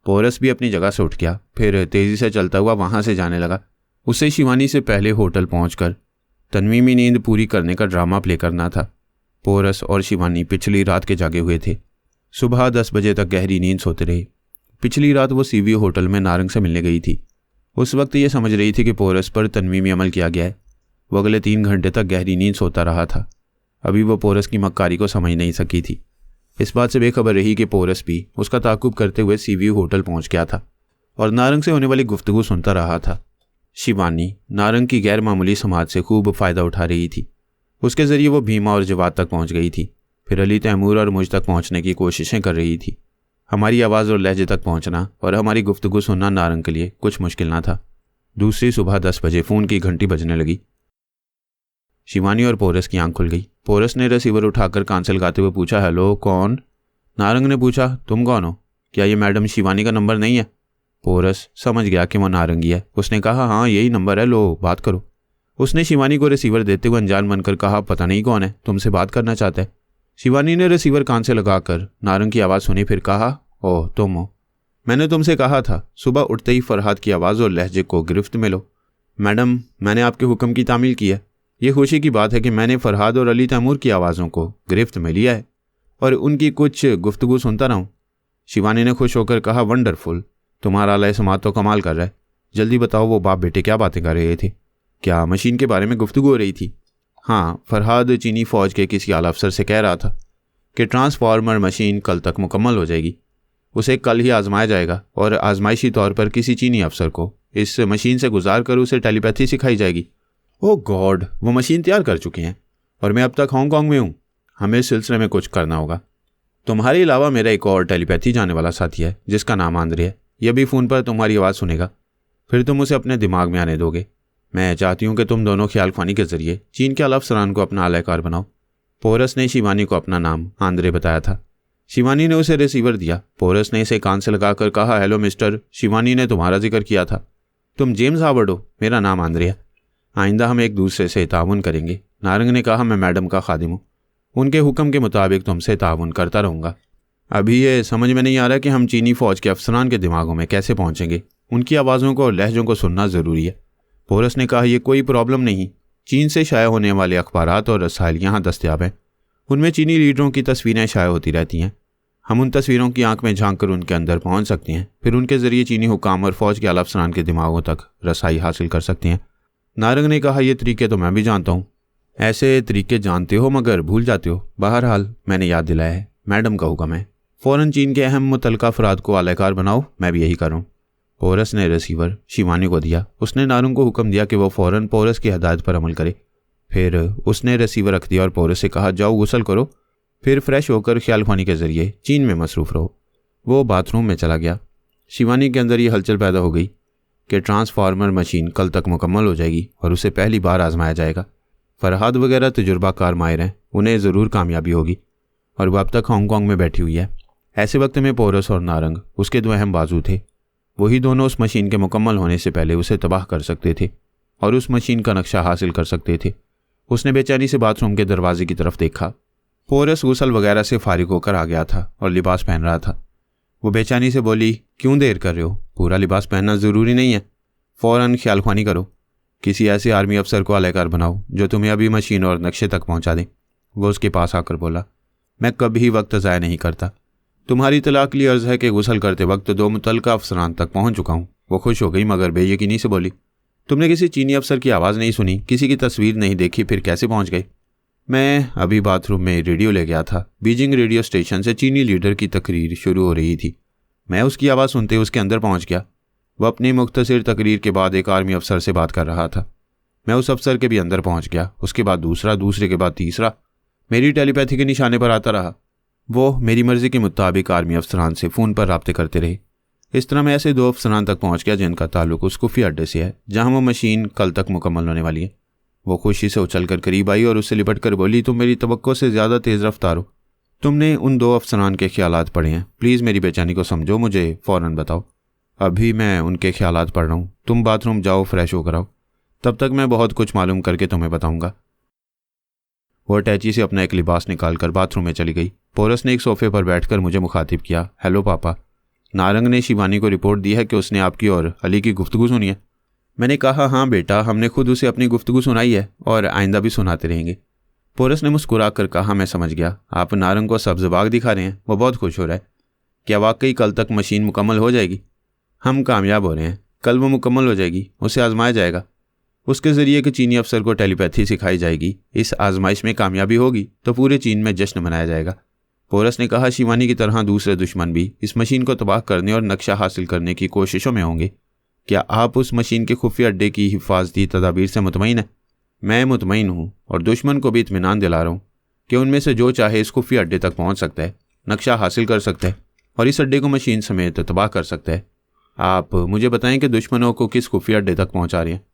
पोरस भी अपनी जगह से उठ गया, फिर तेज़ी से चलता हुआ वहाँ से जाने लगा। उसे शिवानी से पहले होटल पहुँचकर तन्वीमी नींद पूरी करने का ड्रामा प्ले करना था। पोरस और शिवानी पिछली रात के जागे हुए थे। सुबह 10 बजे तक गहरी नींद सोते रहे। पिछली रात वो सीवी होटल में नारंग से मिलने गई थी। उस वक्त ये समझ रही थी कि पोरस पर तन्वीमी अमल किया गया है। वो अगले 3 घंटे तक गहरी नींद सोता रहा था। अभी वो पोरस की मक्कारी को समझ नहीं सकी थी। इस बात से बेखबर रही कि पोरस भी उसका ताकुब करते हुए सीवी होटल पहुंच गया था और नारंग से होने वाली गुफ्तगू सुनता रहा था। शिवानी नारंग की गैर मामूली समाज से खूब फ़ायदा उठा रही थी। उसके ज़रिए वो भीमा और जवाद तक पहुंच गई थी, फिर अली तैमूर और मुझ तक पहुंचने की कोशिशें कर रही थी। हमारी आवाज़ और लहजे तक पहुंचना और हमारी गुफ्तगू सुनना नारंग के लिए कुछ मुश्किल ना था। दूसरी सुबह 10 बजे फ़ोन की घंटी बजने लगी। शिवानी और पोरस की आंख खुल गई। पोरस ने रिसीवर उठाकर कान से लगाते हुए पूछा, हेलो, कौन? नारंग ने पूछा, तुम कौन हो? क्या ये मैडम शिवानी का नंबर नहीं है? पोरस समझ गया कि वो नारंगी है। उसने कहा, हाँ यही नंबर है, लो बात करो। उसने शिवानी को रिसीवर देते हुए अनजान बनकर कहा, पता नहीं कौन है, तुमसे बात करना चाहता है। शिवानी ने रिसीवर कान से लगाकर नारंग की आवाज़ सुनी, फिर कहा, ओह तुम हो। मैंने तुमसे कहा था सुबह उठते ही फरहाद की आवाज़ और लहजे को गिरफ्त में लो। मैडम, मैंने आपके हुक्म की तामील की है। ये खुशी की बात है कि मैंने फरहाद और अली तैमूर की आवाज़ों को गिरफ्त में लिया है और उनकी कुछ गुफ्तगू सुनता रहा हूँ। शिवानी ने खुश होकर कहा, वंडरफुल, तुम्हारा आला समात तो कमाल कर रहा है। जल्दी बताओ वो बाप बेटे क्या बातें कर रहे थे? क्या मशीन के बारे में गुफ्तगू हो रही थी? हाँ, फरहाद चीनी फ़ौज के किसी आला अफसर से कह रहा था कि ट्रांसफार्मर मशीन कल तक मुकम्मल हो जाएगी। उसे कल ही आजमाया जाएगा और आजमाइशी तौर पर किसी चीनी अफसर को इस मशीन से गुजार कर उसे टेलीपैथी सिखाई जाएगी। ओह गॉड, वो मशीन तैयार कर चुके हैं और मैं अब तक हांगकांग में हूँ। हमें इस सिलसिले में कुछ करना होगा। तुम्हारे अलावा मेरा एक और टेलीपैथी जाने वाला साथी है जिसका नाम आंद्रे है। यह भी फ़ोन पर तुम्हारी आवाज़ सुनेगा, फिर तुम उसे अपने दिमाग में आने दोगे। मैं चाहती हूँ कि तुम दोनों ख्याल ख्वानी के जरिए चीन के अफसरान को अपना आलाकार बनाओ। पोरस ने शिवानी को अपना नाम आंद्रे बताया था। शिवानी ने उसे रिसीवर दिया। पोरस ने इसे कान से लगाकर कहा, हेलो मिस्टर, शिवानी ने तुम्हारा जिक्र किया था। तुम जेम्स हावर्ड हो? मेरा नाम आंद्रे है। आइंदा हम एक दूसरे से ताउन करेंगे। नारंग ने कहा, मैं मैडम का खादिम हूँ, उनके हुक्म के मुताबिक तुमसे ताउन करता रहूँगा। अभी ये समझ में नहीं आ रहा कि हम चीनी फ़ौज के अफसरान के दिमागों में कैसे पहुँचेंगे। उनकी आवाज़ों को और लहजों को सुनना ज़रूरी है। पोरस ने कहा, यह कोई प्रॉब्लम नहीं। चीन से शाया होने वाले अखबारात और रसायल यहाँ दस्तयाब हैं। उनमें चीनी लीडरों की तस्वीरें शाया होती रहती हैं। हम उन तस्वीरों की आंख में झांक कर उनके अंदर पहुंच सकते हैं, फिर उनके ज़रिए चीनी हुकाम और फ़ौज के आला अफसरान के दिमागों तक रसाई हासिल कर सकते हैं। नारंग ने कहा, यह तरीके तो मैं भी जानता हूँ। ऐसे तरीके जानते हो मगर भूल जाते हो। बहरहाल मैंने याद दिलाया है, मैडम का हुक्म है। फ़ौरन चीन के अहम मुतलका अफराद को आलाकार बनाओ। मैं भी यही करूँ। पोरस ने रिसीवर शिवानी को दिया। उसने नारंग को हुक्म दिया कि वह फ़ौरन पोरस की हदायत पर अमल करे। फिर उसने रिसीवर रख दिया और पोरस से कहा, जाओ गुसल करो, फिर फ्रेश होकर ख्याल ख्वानी के ज़रिए चीन में मसरूफ़ रहो। वो बाथरूम में चला गया। शिवानी के अंदर ये हलचल पैदा हो गई कि ट्रांसफार्मर मशीन कल तक मुकम्मल हो जाएगी और उसे पहली बार आजमाया जाएगा। फरहाद वगैरह तजुर्बाकार माहिर हैं, उन्हें ज़रूर कामयाबी होगी और वह अब तक हांगकांग में बैठी हुई है। ऐसे वक्त में पोरस और नारंग उसके दो अहम बाजू थे। वही दोनों उस मशीन के मुकम्मल होने से पहले उसे तबाह कर सकते थे और उस मशीन का नक्शा हासिल कर सकते थे। उसने बेचैनी से बाथरूम के दरवाजे की तरफ देखा। पोरस गुसल वगैरह से फारिग होकर आ गया था और लिबास पहन रहा था। वो बेचैनी से बोली, क्यों देर कर रहे हो? पूरा लिबास पहनना ज़रूरी नहीं है। फ़ौरन ख्याल ख्वानी करो। किसी ऐसे आर्मी अफसर को आलाकार बनाओ जो तुम्हें अभी मशीन और नक्शे तक पहुंचा दे। वो उसके पास आकर बोला, मैं कभी वक्त ज़ाया नहीं करता। तुम्हारी तलाक के लिए अर्ज़ है कि गुसल करते वक्त दो मुतल्लिका अफसरान तक पहुंच चुका हूं। वो खुश हो गई मगर बेयकीनी से बोली, तुमने किसी चीनी अफसर की आवाज़ नहीं सुनी, किसी की तस्वीर नहीं देखी, फिर कैसे पहुंच गए? मैं अभी बाथरूम में रेडियो ले गया था। बीजिंग रेडियो स्टेशन से चीनी लीडर की तकरीर शुरू हो रही थी। मैं उसकी आवाज़ सुनते उसके अंदर पहुंच गया। वह अपनी मुख्तसर तकरीर के बाद एक आर्मी अफसर से बात कर रहा था। मैं उस अफसर के भी अंदर पहुंच गया, उसके बाद दूसरा, दूसरे के बाद तीसरा। मेरी टेलीपैथी के निशाने पर आता रहा। वो मेरी मर्ज़ी के मुताबिक आर्मी अफसरान से फ़ोन पर राब्ते करते रहे। इस तरह मैं ऐसे दो अफसरान तक पहुंच गया जिनका ताल्लुक उस खुफिया अड्डे से है जहां वो मशीन कल तक मुकम्मल होने वाली है। वो खुशी से उछलकर करीब आई और उससे लिपट कर बोली, तुम मेरी तवक्को से ज़्यादा तेज़ रफ्तार हो। तुमने उन दो अफसरान के ख्यालात पढ़े हैं। प्लीज़ मेरी बेचैनी को समझो, मुझे फ़ौरन बताओ। अभी मैं उनके ख्यालात पढ़ रहा हूँ। तुम बाथरूम जाओ, फ्रेश होकर आओ। तब तक मैं बहुत कुछ मालूम करके तुम्हें बताऊँगा। वो अटैची से अपना एक लिबास निकाल कर बाथरूम में चली गई। पोरस ने एक सोफे पर बैठकर मुझे मुखातिब किया, हेलो पापा। नारंग ने शिवानी को रिपोर्ट दी है कि उसने आपकी और अली की गुफ्तगू सुनी है। मैंने कहा, हाँ बेटा, हमने खुद उसे अपनी गुफ्तगू सुनाई है और आइंदा भी सुनाते रहेंगे। पोरस ने मुस्कुरा कर कहा, मैं समझ गया, आप नारंग को सब्ज़ बाग दिखा रहे हैं। वो बहुत खुश हो रहा है। क्या वाकई कल तक मशीन मुकम्मल हो जाएगी? हम कामयाब हो रहे हैं। कल वो मुकम्मल हो जाएगी, उसे आजमाया जाएगा। उसके ज़रिए कि चीनी अफसर को टेलीपैथी सिखाई जाएगी। इस आजमाइश में कामयाबी होगी तो पूरे चीन में जश्न मनाया जाएगा। पोरस ने कहा, शिवानी की तरह दूसरे दुश्मन भी इस मशीन को तबाह करने और नक्शा हासिल करने की कोशिशों में होंगे। क्या आप उस मशीन के खुफिया अड्डे की हिफाजती तदाबीर से मुतमईन हैं? मैं मुतमईन हूँ और दुश्मन को भी इत्मीनान दिला रहा हूँ कि उनमें से जो चाहे इस खुफिया अड्डे तक पहुँच सकता है, नक्शा हासिल कर सकता है और इस अड्डे को मशीन समेत तबाह कर सकता है। आप मुझे बताएं कि दुश्मनों को किस खुफिया अड्डे तक पहुँचा रहे हैं।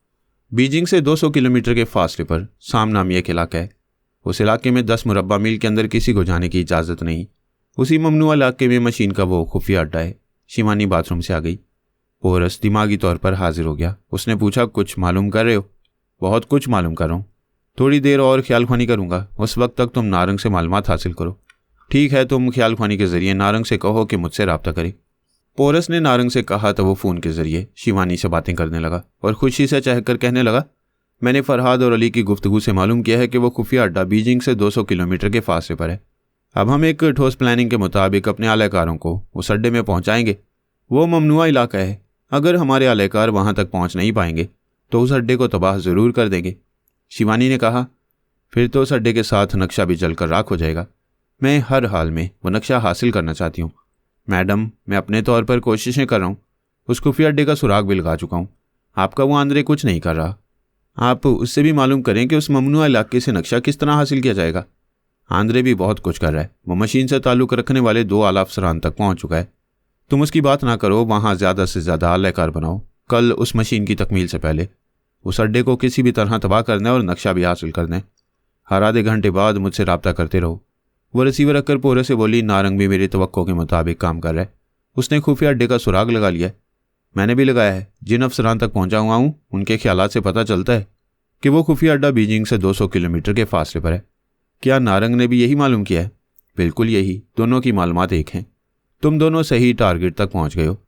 बीजिंग से 200 किलोमीटर के फासले पर साम नामी एक इलाका है। उस इलाके में 10 मुरब्बा मील के अंदर किसी को जाने की इजाज़त नहीं। उसी ममनुआ इलाके में मशीन का वो खुफिया अड्डा है। शिवानी बाथरूम से आ गई। पोरस दिमागी तौर पर हाजिर हो गया। उसने पूछा, कुछ मालूम कर रहे हो? बहुत कुछ मालूम कर रहा हूँ। थोड़ी देर और ख्याल ख्वानी करूँगा। उस वक्त तक तुम नारंग से मालूमात हासिल करो। ठीक है, तुम ख्याल ख्वानी के ज़रिए नारंग से कहो कि मुझसे रब्ता करे। पोरस ने नारंग से कहा तो वो फ़ोन के ज़रिए शिवानी से बातें करने लगा और खुशी से चहकर कहने लगा, मैंने फरहाद और अली की गुफ्तगू से मालूम किया है कि वो खुफिया अड्डा बीजिंग से 200 किलोमीटर के फासले पर है। अब हम एक ठोस प्लानिंग के मुताबिक अपने आलाकारों को उस अड्डे में पहुंचाएंगे। वो ममनुआ इलाका है। अगर हमारे आलाकार वहां तक पहुंच नहीं पाएंगे तो उस अड्डे को तबाह ज़रूर कर देंगे। शिवानी ने कहा, फिर तो उस अड्डे के साथ नक्शा भी जलकर राख हो जाएगा। मैं हर हाल में वो नक्शा हासिल करना चाहती हूँ। मैडम, मैं अपने तौर पर कोशिशें कर रहा हूँ। उस खुफिया अड्डे का सुराग भी लगा चुका हूँ। आपका वो आंद्रे कुछ नहीं कर रहा। आप उससे भी मालूम करें कि उस ममनुआ इलाके से नक्शा किस तरह हासिल किया जाएगा। आंद्रे भी बहुत कुछ कर रहा है। वो मशीन से ताल्लुक़ रखने वाले 2 आला अफसरान तक पहुँच चुका है। तुम उसकी बात ना करो, वहाँ ज़्यादा से ज़्यादा आलाकार बनाओ। कल उस मशीन की तकमील से पहले उस अड्डे को किसी भी तरह तबाह करना है और नक्शा भी हासिल करना है। हर आधे घंटे बाद मुझसे रब्ता करते रहो। वो रिसीवर रखकर पोरे से बोली, नारंग भी मेरी तवक्को के मुताबिक काम कर रहा है। उसने खुफिया अड्डे का सुराग लगा लिया है। मैंने भी लगाया है। जिन अफसरान तक पहुंचा हुआ हूँ उनके ख्यालात से पता चलता है कि वो खुफिया अड्डा बीजिंग से 200 किलोमीटर के फासले पर है। क्या नारंग ने भी यही मालूम किया है? बिल्कुल यही। दोनों की मालूमात एक हैं। तुम दोनों सही टारगेट तक पहुंच गए हो।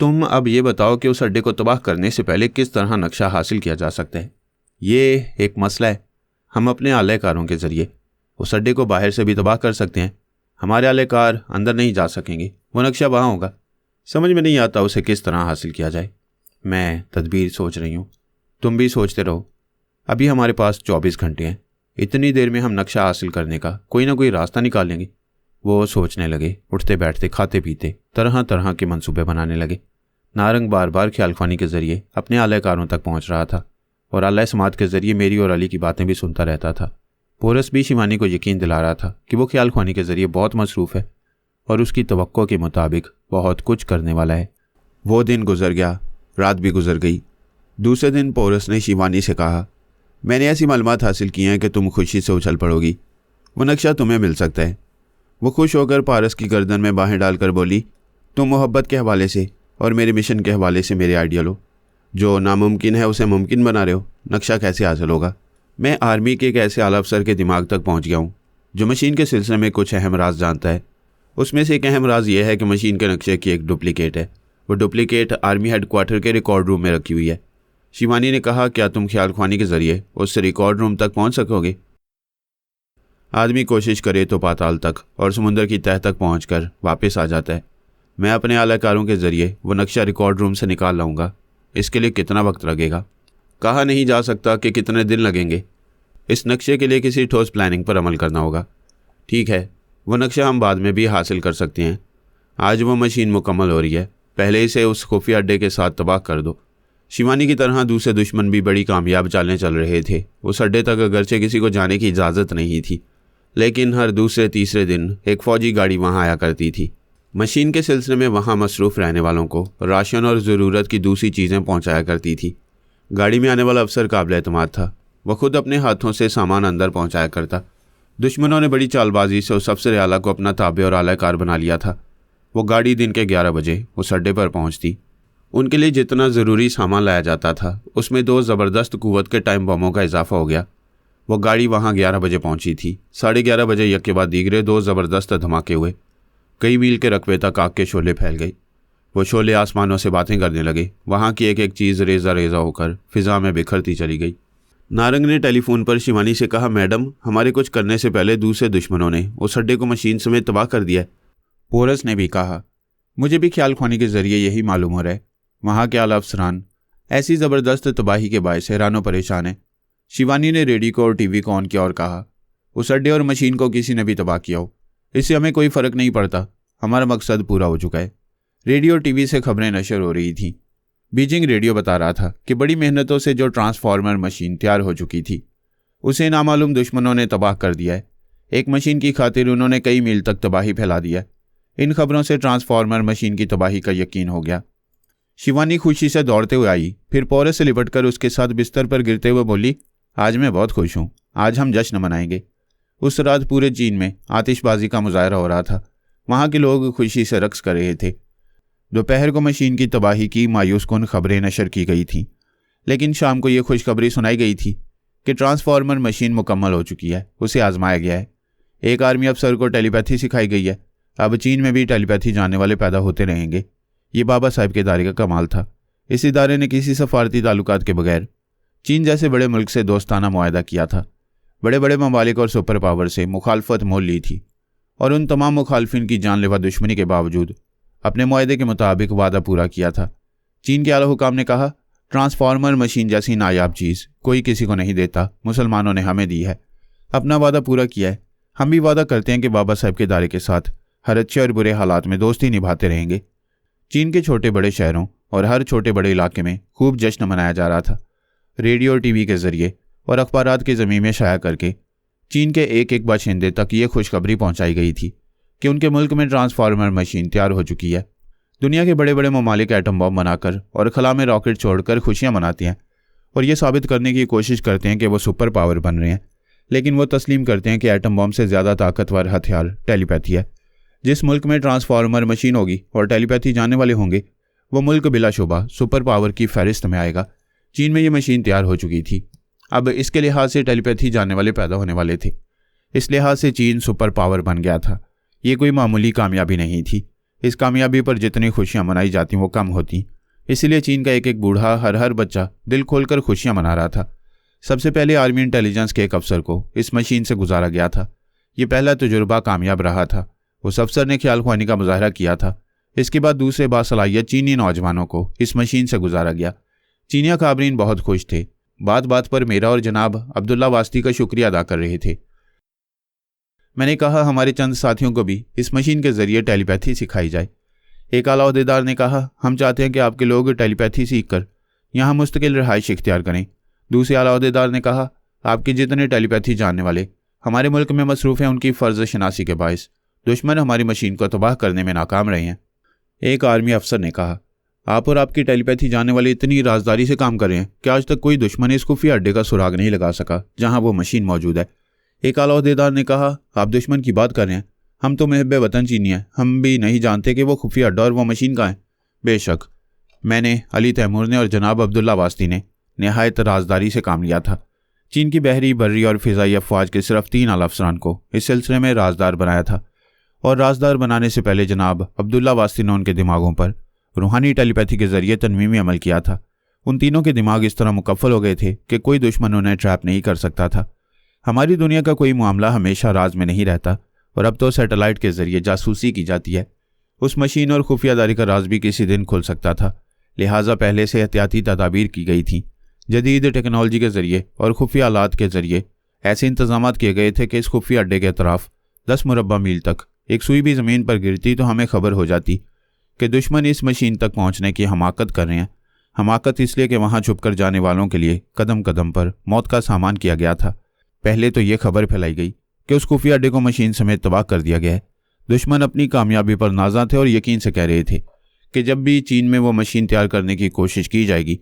तुम अब ये बताओ कि उस अड्डे को तबाह करने से पहले किस तरह नक्शा हासिल किया जा सकता है। ये एक मसला है। हम अपने आलाकारों के जरिए उस अड्डे को बाहर से भी तबाह कर सकते हैं। हमारे आलाकार अंदर नहीं जा सकेंगे। वो नक्शा वहाँ होगा। समझ में नहीं आता उसे किस तरह हासिल किया जाए। मैं तदबीर सोच रही हूँ। तुम भी सोचते रहो। अभी हमारे पास 24 घंटे हैं। इतनी देर में हम नक्शा हासिल करने का कोई ना कोई रास्ता निकालेंगे। वो सोचने लगे। उठते बैठते, खाते पीते तरह तरह के मंसूबे बनाने लगे। नारंग बार बार ख्यालख्वानी के जरिए अपने आलाकारों तक पहुँच रहा था और आला समात के जरिए मेरी और अली की बातें भी सुनता रहता था। पोरस भी शिवानी को यकीन दिला रहा था कि वो ख्यालख्वानी के जरिए बहुत मसरूफ़ है और उसकी तवक्को के मुताबिक बहुत कुछ करने वाला है। वो दिन गुजर गया। रात भी गुजर गई। दूसरे दिन पोरस ने शिवानी से कहा, मैंने ऐसी मालूमात हासिल की हैं कि तुम खुशी से उछल पड़ोगी। वो नक्शा तुम्हें मिल सकता है। वो खुश होकर पारस की गर्दन में बाहें डालकर बोली, तुम मोहब्बत के हवाले से और मेरे मिशन के हवाले से मेरे आइडियल हो। जो नामुमकिन है उसे मुमकिन बना रहे हो। नक्शा कैसे हासिल होगा? मैं आर्मी के एक ऐसे आला अफसर के दिमाग तक पहुंच गया हूं जो मशीन के सिलसिले में कुछ अहम राज जानता है। उसमें से एक अहम राज यह है कि मशीन के नक्शे की एक डुप्लीकेट है। वो डुप्लीकेट आर्मी हेडक्वार्टर के रिकॉर्ड रूम में रखी हुई है। शिवानी ने कहा, क्या तुम ख्यालख्वानी के जरिए उस रिकॉर्ड रूम तक पहुंच सकोगे? आदमी कोशिश करे तो पाताल तक और समुंदर की तह तक पहुंचकर वापस आ जाता है। मैं अपने आलाकारों के जरिए वो नक्शा रिकॉर्ड रूम से निकाल लाऊंगा। इसके लिए कितना वक्त लगेगा कहा नहीं जा सकता कि कितने दिन लगेंगे। इस नक्शे के लिए किसी ठोस प्लानिंग पर अमल करना होगा। ठीक है, वो नक्शा हम बाद में भी हासिल कर सकते हैं। आज वो मशीन मुकम्मल हो रही है। पहले इसे उस खुफिया अड्डे के साथ तबाह कर दो। शिवानी की तरह दूसरे दुश्मन भी बड़ी कामयाब चालें चल रहे थे। उस अड्डे तक अगरचे किसी को जाने की इजाज़त नहीं थी, लेकिन हर दूसरे तीसरे दिन एक फ़ौजी गाड़ी वहाँ आया करती थी। मशीन के सिलसिले में वहाँ मसरूफ़ रहने वालों को राशन और ज़रूरत की दूसरी चीज़ें पहुँचाया करती थी। गाड़ी में आने वाला अफसर काबिल एतमाद था। वह खुद अपने हाथों से सामान अंदर पहुँचाया करता। दुश्मनों ने बड़ी चालबाजी से उस अफसर आला को अपना ताबे और आलाकार बना लिया था। वो गाड़ी दिन के 11 बजे उस अड्डे पर पहुँचती। उनके लिए जितना ज़रूरी सामान लाया जाता था उसमें 2 ज़बरदस्त कुव्वत के टाइम बमों का इजाफा हो गया। वो गाड़ी वहाँ 11 बजे पहुँची थी। 11:30 बजे यक के बाद दीगरे 2 ज़बरदस्त धमाके हुए। कई मील के रकबे तक आग के शोले फैल गए। वो शोले आसमानों से बातें करने लगे। वहाँ की एक एक चीज़ रेजा रेजा होकर फिजा में बिखरती चली गई। नारंग ने टेलीफोन पर शिवानी से कहा, मैडम, हमारे कुछ करने से पहले दूसरे दुश्मनों ने उस अड्डे को मशीन समेत तबाह कर दिया है। पोरस ने भी कहा, मुझे भी ख्यालख्वानी के जरिए यही मालूम हो रहा है। वहाँ के आला अफसरान ऐसी ज़बरदस्त तबाही के बायस हैरान परेशान है। शिवानी ने रेडियो को और टीवी को ऑन किया और कहा, उस अड्डे और मशीन को किसी ने भी तबाह किया हो, इससे हमें कोई फ़र्क नहीं पड़ता। हमारा मकसद पूरा हो चुका है। रेडियो और टीवी से खबरें नशर हो रही थीं। बीजिंग रेडियो बता रहा था कि बड़ी मेहनतों से जो ट्रांसफार्मर मशीन तैयार हो चुकी थी उसे नामालूम दुश्मनों ने तबाह कर दिया है। एक मशीन की खातिर उन्होंने कई मील तक तबाही फैला दिया। इन खबरों से ट्रांसफार्मर मशीन की तबाही का यकीन हो गया। शिवानी खुशी से दौड़ते हुए आई, फिर पोरस से लिपटकर उसके साथ बिस्तर पर गिरते हुए बोली, आज मैं बहुत खुश हूँ। आज हम जश्न मनाएंगे। उस रात पूरे चीन में आतिशबाजी का मुजाहरा हो रहा था। वहाँ के लोग खुशी से रक्स कर रहे थे। दोपहर को मशीन की तबाही की मायूस कुन खबरें नशर की गई थीं, लेकिन शाम को ये खुशखबरी सुनाई गई थी कि ट्रांसफार्मर मशीन मुकम्मल हो चुकी है। उसे आजमाया गया है। एक आर्मी अफसर को टेलीपैथी सिखाई गई है। अब चीन में भी टेलीपैथी जानने वाले पैदा होते रहेंगे। ये बाबा साहब के इदारे का कमाल था। इस इदारे ने किसी सफारती ताल्लुकात के बगैर चीन जैसे बड़े मुल्क से दोस्ताना मुआहदा किया था। बड़े बड़े ममालिक और सुपर पावर से मुखालफत मोल ली थी और उन तमाम मुखालफिन की जानलेवा दुश्मनी के बावजूद अपने मुआहदे के मुताबिक वादा पूरा किया था। चीन के आला हुकाम ने कहा, ट्रांसफार्मर मशीन जैसी नायाब चीज़ कोई किसी को नहीं देता। मुसलमानों ने हमें दी है। अपना वादा पूरा किया है। हम भी वादा करते हैं कि बाबा साहब के इदारे के साथ हर अच्छे और बुरे हालात में दोस्ती निभाते रहेंगे। चीन के छोटे बड़े शहरों और हर छोटे बड़े इलाके में खूब जश्न मनाया जा रहा था। रेडियो और टीवी के जरिए और अखबारात के ज़मीन में शाया करके चीन के एक एक बाशिंदे तक ये खुशखबरी पहुंचाई गई थी कि उनके मुल्क में ट्रांसफार्मर मशीन तैयार हो चुकी है। दुनिया के बड़े बड़े ममालिक एटम बम बनाकर और खला में रॉकेट छोड़कर खुशियां मनाते हैं और ये साबित करने की कोशिश करते हैं कि वो सुपर पावर बन रहे हैं, लेकिन वो तस्लीम करते हैं कि एटम बम से ज़्यादा ताकतवर हथियार टेलीपैथी है। जिस मुल्क में ट्रांसफार्मर मशीन होगी और टेलीपैथी जाने वाले होंगे वो मुल्क बिलाशुबा सुपर पावर की फहरिस्त में आएगा। चीन में ये मशीन तैयार हो चुकी थी। अब इसके लिहाज से टेलीपैथी जाने वाले पैदा होने वाले थे। इस लिहाज से चीन सुपर पावर बन गया था। ये कोई मामूली कामयाबी नहीं थी। इस कामयाबी पर जितनी खुशियां मनाई जाती वो कम होती। इसीलिए चीन का एक एक बूढ़ा हर बच्चा दिल खोलकर खुशियां मना रहा था। सबसे पहले आर्मी इंटेलिजेंस के एक अफसर को इस मशीन से गुजारा गया था। ये पहला तजुर्बा कामयाब रहा था। उस अफसर ने ख्याल ख्वानी का मुजाहरा किया था। इसके बाद दूसरे बासलाहियत चीनी नौजवानों को इस मशीन से गुजारा गया। चीनिया काबरीन बहुत खुश थे। बात बात पर मेरा और जनाब अब्दुल्ला वास्ती का शुक्रिया अदा कर रहे थे। मैंने कहा हमारे चंद साथियों को भी इस मशीन के जरिए टेलीपैथी सिखाई जाए। एक आला ओहदेदार ने कहा हम चाहते हैं कि आपके लोग टेलीपैथी सीख कर यहाँ मुस्तकिल रहाइश इख्तियार करें। दूसरे आला ओहदेदार ने कहा आपके जितने टेलीपैथी जानने वाले हमारे मुल्क में मसरूफ़ हैं उनकी फ़र्ज शनासी के बायस दुश्मन हमारी मशीन को तबाह करने में नाकाम रहे हैं। एक आर्मी अफसर ने कहा आप और आपकी टेलीपैथी जानने वाले इतनी राजदारी से काम कर रहे हैं कि आज तक कोई दुश्मन इस खुफिया अड्डे का सुराग नहीं लगा सका जहां वो मशीन मौजूद है। एक आला ओहदेदार ने कहा आप दुश्मन की बात कर रहे हैं, हम तो महब वतन चीनी हैं, हम भी नहीं जानते कि वो खुफिया अड्डा और वो मशीन कहाँ है। बेशक मैंने, अली तैमूर ने और जनाब अब्दुल्ला वास्ती ने नहायत राजदारी से काम लिया था। चीन की बहरी, बर्री और फ़िज़ाई अफवाज के सिर्फ 3 आला अफसरान को इस सिलसिले में राजदार बनाया था और राजदार बनाने से पहले जनाब अब्दुल्ला वास्ती ने उनके दिमागों पर रूहानी टेलीपैथी के जरिए तनवीमी अमल किया था। उन तीनों के दिमाग इस तरह मुकफ़ल हो गए थे कि कोई दुश्मन उन्हें ट्रैप नहीं कर सकता था। हमारी दुनिया का कोई मामला हमेशा राज में नहीं रहता और अब तो सैटेलाइट के जरिए जासूसी की जाती है। उस मशीन और खुफियादारी का राज भी किसी दिन खुल सकता था, लिहाजा पहले से एहतियाती तदाबीर की गई थी। जदीद टेक्नोलॉजी के जरिए और खुफिया आलात के जरिए ऐसे इंतजाम किए गए थे कि इस खुफिया अड्डे के अतराफ 10 मुरब्बा मील तक एक सुई भी ज़मीन पर गिरती तो हमें खबर हो जाती कि दुश्मन इस मशीन तक पहुंचने की हमाकत कर रहे हैं। हमाकत इसलिए कि वहां छुपकर जाने वालों के लिए कदम कदम पर मौत का सामान किया गया था। पहले तो ये खबर फैलाई गई कि उस खुफिया अड्डे को मशीन समेत तबाह कर दिया गया है। दुश्मन अपनी कामयाबी पर नाज़ा थे और यकीन से कह रहे थे कि जब भी चीन में वो मशीन तैयार करने की कोशिश की जाएगी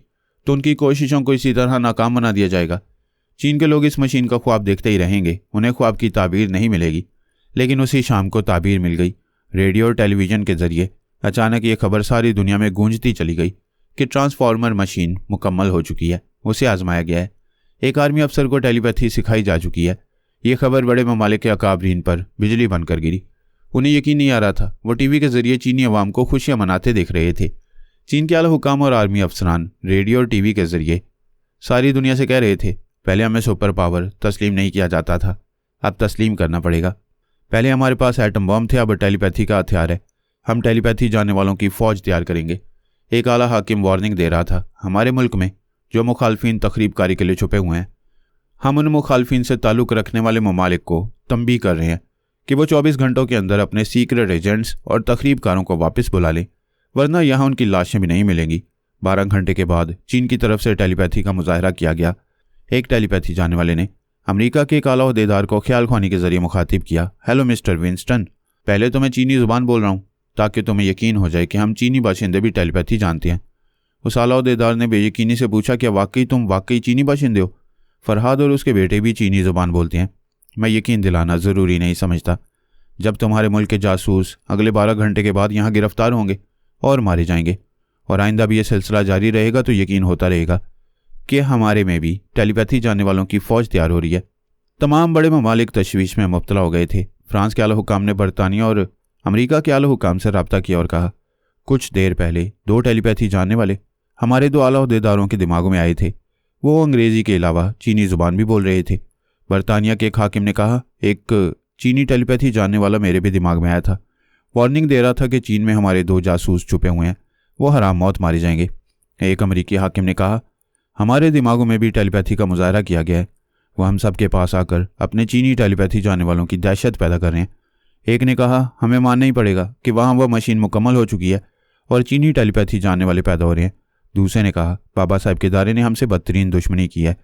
तो उनकी कोशिशों को इसी तरह नाकाम बना दिया जाएगा। चीन के लोग इस मशीन का ख्वाब देखते ही रहेंगे, उन्हें ख्वाब की ताबीर नहीं मिलेगी। लेकिन उसी शाम को ताबीर मिल गई। रेडियो और टेलीविज़न के जरिए अचानक ये खबर सारी दुनिया में गूंजती चली गई कि ट्रांसफार्मर मशीन मुकम्मल हो चुकी है, उसे आजमाया गया है। एक आर्मी अफसर को टेलीपैथी सिखाई जा चुकी है। ये खबर बड़े ममालिक के अकाबरीन पर बिजली बनकर गिरी। उन्हें यकीन नहीं आ रहा था। वो टीवी के जरिए चीनी अवाम को खुशियां मनाते देख रहे थे। चीन के आला हुकाम और आर्मी अफसरान रेडियो और टीवी के जरिए सारी दुनिया से कह रहे थे पहले हमें सुपर पावर तस्लीम नहीं किया जाता था, अब तस्लीम करना पड़ेगा। पहले हमारे पास एटम बम थे, अब टेलीपैथी का हथियार है। हम टेलीपैथी जानने वालों की फ़ौज तैयार करेंगे। एक आला हाकिम वार्निंग दे रहा था हमारे मुल्क में जो मुखालफिन तखरीबकारी के लिए छुपे हुए हैं, हम उन मुखालफिन से ताल्लुक़ रखने वाले ममालिक को तंबीह कर रहे हैं कि वो 24 घंटों के अंदर अपने सीक्रेट एजेंट्स और तखरीबकारों को वापस बुला लें, वरना यहाँ उनकी लाशें भी नहीं मिलेंगी। 12 घंटे के बाद चीन की तरफ से टेलीपैथी का मुजाहरा किया गया। एक टेलीपैथी जानने वाले ने अमेरिका के एक आला ओहदेदार को ख्याल ख्वानी के जरिए मुखातिब किया, हेलो मिस्टर विंस्टन, पहले तो मैं चीनी ज़ुबान बोल रहा हूँ ताकि तुम्हें यकीन हो जाए कि हम चीनी बाशिंदे भी टेलीपैथी जानते हैं। उस आला ओहदेदार ने बेयकीनी से पूछा क्या वाकई तुम वाकई चीनी बाशिंदे हो? फरहाद और उसके बेटे भी चीनी ज़ुबान बोलते हैं। मैं यकीन दिलाना ज़रूरी नहीं समझता। जब तुम्हारे मुल्क के जासूस अगले 12 घंटे के बाद यहाँ गिरफ्तार होंगे और मारे जाएंगे और आइंदा भी ये सिलसिला जारी रहेगा तो यकीन होता रहेगा कि हमारे में भी टेलीपैथी जानने वालों की फ़ौज तैयार हो रही है। तमाम बड़े ममालिक तशवीश में मुब्तला हो गए थे। फ्रांस के आला हुकाम ने बरतानिया और अमेरिका के आला हुकाम से रब्ता किया और कहा कुछ देर पहले 2 टेलीपैथी जानने वाले हमारे 2 आला ओहदेदारों के दिमागों में आए थे। वो अंग्रेज़ी के अलावा चीनी ज़ुबान भी बोल रहे थे। बरतानिया के एक हाकिम ने कहा एक चीनी टेलीपैथी जानने वाला मेरे भी दिमाग में आया था, वार्निंग दे रहा था कि चीन में हमारे 2 जासूस छुपे हुए हैं, वो हराम मौत मारे जाएंगे। एक अमेरिकी हाकिम ने कहा हमारे दिमागों में भी टेलीपैथी का मुजाहरा किया गया है, वो हम सब के पास आकर अपने चीनी टेलीपैथी जानने वालों की दहशत पैदा कर रहे हैं। एक ने कहा, हमें मानना ही पड़ेगा कि वहाँ वह मशीन मुकम्मल हो चुकी है और चीनी टेलीपैथी जानने वाले पैदा हो रहे हैं। दूसरे ने कहा, बाबा साहब के इदारे ने हमसे बदतरीन दुश्मनी की है।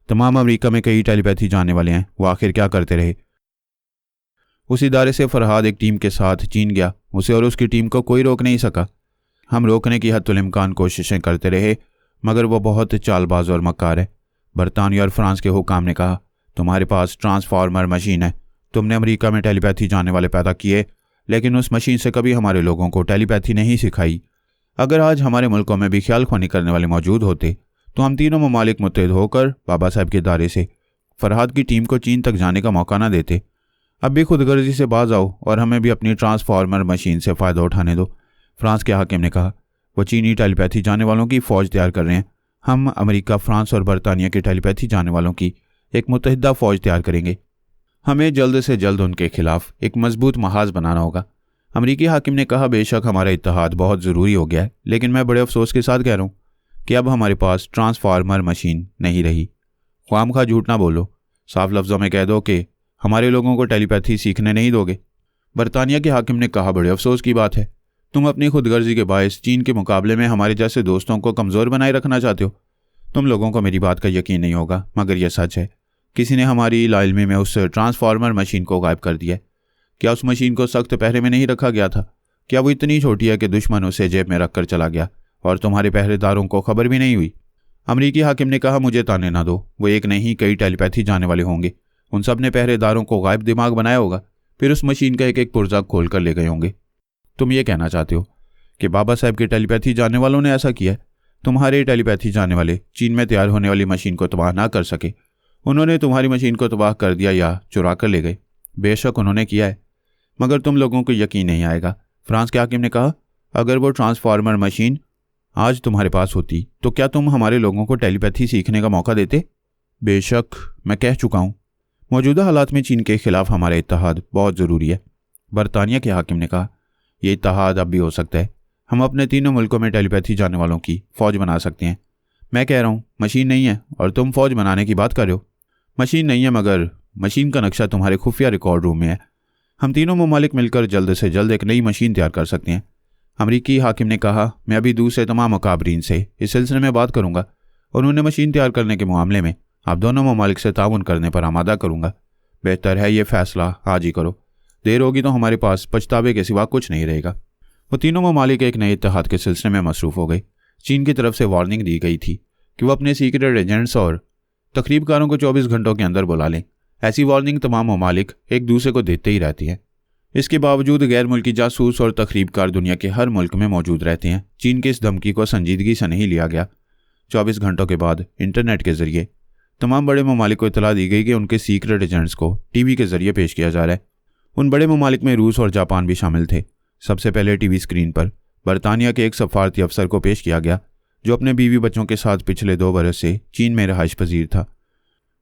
तमाम अमेरिका में कई टेलीपैथी जानने वाले हैं, वो आखिर क्या करते रहे। उस इदारे से फरहाद एक टीम के साथ चीन गया। उसे और उसकी टीम को कोई रोक नहीं सका। हम रोकने की हद्दुल इम्कान कोशिशें करते रहे, मगर वो बहुत चालबाज और मक्कार है। बरतानिया और फ्रांस के हुकाम ने कहा, तुम्हारे पास ट्रांसफार्मर मशीन है, तुमने अमेरिका में टेलीपैथी जानने वाले पैदा किए, लेकिन उस मशीन से कभी हमारे लोगों को टेलीपैथी नहीं सिखाई। अगर आज हमारे मुल्कों में भी ख्याल ख्वानी करने वाले मौजूद होते तो हम तीनों ममालिक मुत्तहिद होकर बाबा साहब के इदारे से फरहाद की टीम को चीन तक जाने का मौका न देते। अब भी खुदगर्जी से बाज आओ और हमें भी अपनी ट्रांसफार्मर मशीन से फ़ायदा उठाने दो। फ्रांस के हाकिम ने कहा, वो चीनी टेलीपैथी जानने वालों की फ़ौज तैयार कर रहे हैं। हम अमेरिका, फ्रांस और बरतानिया के टेलीपैथी जानने वालों की एक मुत्तहिदा फ़ौज तैयार करेंगे। हमें जल्द से जल्द उनके खिलाफ एक मजबूत महाज बनाना होगा। अमेरिकी हाकिम ने कहा, बेशक हमारा इत्तेहाद बहुत ज़रूरी हो गया है, लेकिन मैं बड़े अफसोस के साथ कह रहा हूँ कि अब हमारे पास ट्रांसफार्मर मशीन नहीं रही। ख्वामखा झूठ ना बोलो, साफ लफ्ज़ों में कह दो कि हमारे लोगों को टेलीपैथी सीखने नहीं दोगे। बरतानिया के हाकिम ने कहा, बड़े अफसोस की बात है, तुम अपनी खुदगर्जी के बायस चीन के मुकाबले में हमारे जैसे दोस्तों को कमज़ोर बनाए रखना चाहते हो। तुम लोगों को मेरी बात का यकीन नहीं होगा, मगर यह सच है। किसी ने हमारी लाइल्मी में उस ट्रांसफार्मर मशीन को गायब कर दिया है। क्या उस मशीन को सख्त पहरे में नहीं रखा गया था? क्या वो इतनी छोटी है कि दुश्मन उसे जेब में रखकर चला गया और तुम्हारे पहरेदारों को खबर भी नहीं हुई? अमरीकी हाकिम ने कहा, मुझे ताने ना दो, वो एक नहीं कई टेलीपैथी जाने वाले होंगे। उन सब ने पहरेदारों को गायब दिमाग बनाया होगा, फिर उस मशीन का एक एक पुर्जा खोल कर ले गए होंगे। तुम ये कहना चाहते हो कि बाबा साहब के टेलीपैथी जानने वालों ने ऐसा किया? तुम्हारे टेलीपैथी जानने वाले चीन में तैयार होने वाली मशीन को तबाह ना कर सके, उन्होंने तुम्हारी मशीन को तबाह कर दिया या चुरा कर ले गए। बेशक उन्होंने किया है, मगर तुम लोगों को यकीन नहीं आएगा। फ्रांस के हाकिम ने कहा, अगर वो ट्रांसफार्मर मशीन आज तुम्हारे पास होती तो क्या तुम हमारे लोगों को टेलीपैथी सीखने का मौका देते? बेशक मैं कह चुका हूँ, मौजूदा हालात में चीन के खिलाफ हमारा इत्तेहाद बहुत ज़रूरी है। बरतानिया के हाकिम ने कहा, यह इत्तेहाद अब भी हो सकता है। हम अपने तीनों मुल्कों में टेलीपैथी जानने वालों की फ़ौज बना सकते हैं। मैं कह रहा हूँ मशीन नहीं है और तुम फ़ौज बनाने की बात कर रहे हो। मशीन नहीं है, मगर मशीन का नक्शा तुम्हारे खुफिया रिकॉर्ड रूम में है। हम तीनों ममालिक मिलकर जल्द से जल्द एक नई मशीन तैयार कर सकते हैं। अमरीकी हाकिम ने कहा, मैं अभी दूसरे तमाम अकाबरीन से इस सिलसिले में बात करूंगा और उन्हें मशीन तैयार करने के मामले में आप दोनों ममालिक से ताउन करने पर आमादा करूंगा। बेहतर है ये फैसला आज ही करो, देर होगी तो हमारे पास पछतावे के सिवा कुछ नहीं रहेगा। वो तीनों ममालिक एक नए इत्तेहाद के सिलसिले में मसरूफ़ हो गए। चीन की तरफ से वार्निंग दी गई थी कि वो अपने सीक्रेट एजेंट्स और तकरीबकारों को 24 घंटों के अंदर बुला लें। ऐसी वार्निंग तमाम ममालिक एक दूसरे को देते ही रहती हैं। इसके बावजूद गैर मुल्की जासूस और तकरीबकार दुनिया के हर मुल्क में मौजूद रहते हैं। चीन की इस धमकी को संजीदगी से नहीं लिया गया। 24 घंटों के बाद इंटरनेट के जरिए तमाम बड़े ममालिक को इतला दी गई कि उनके सीक्रेट एजेंट्स को टीवी के जरिए पेश किया जा रहा है। उन बड़े ममालिक में रूस और जापान भी शामिल थे। सबसे पहले टीवी स्क्रीन पर बरतानिया के एक सफारती अफसर को पेश किया गया जो अपने बीवी बच्चों के साथ पिछले 2 बरस से चीन में रहाइश पजीर था।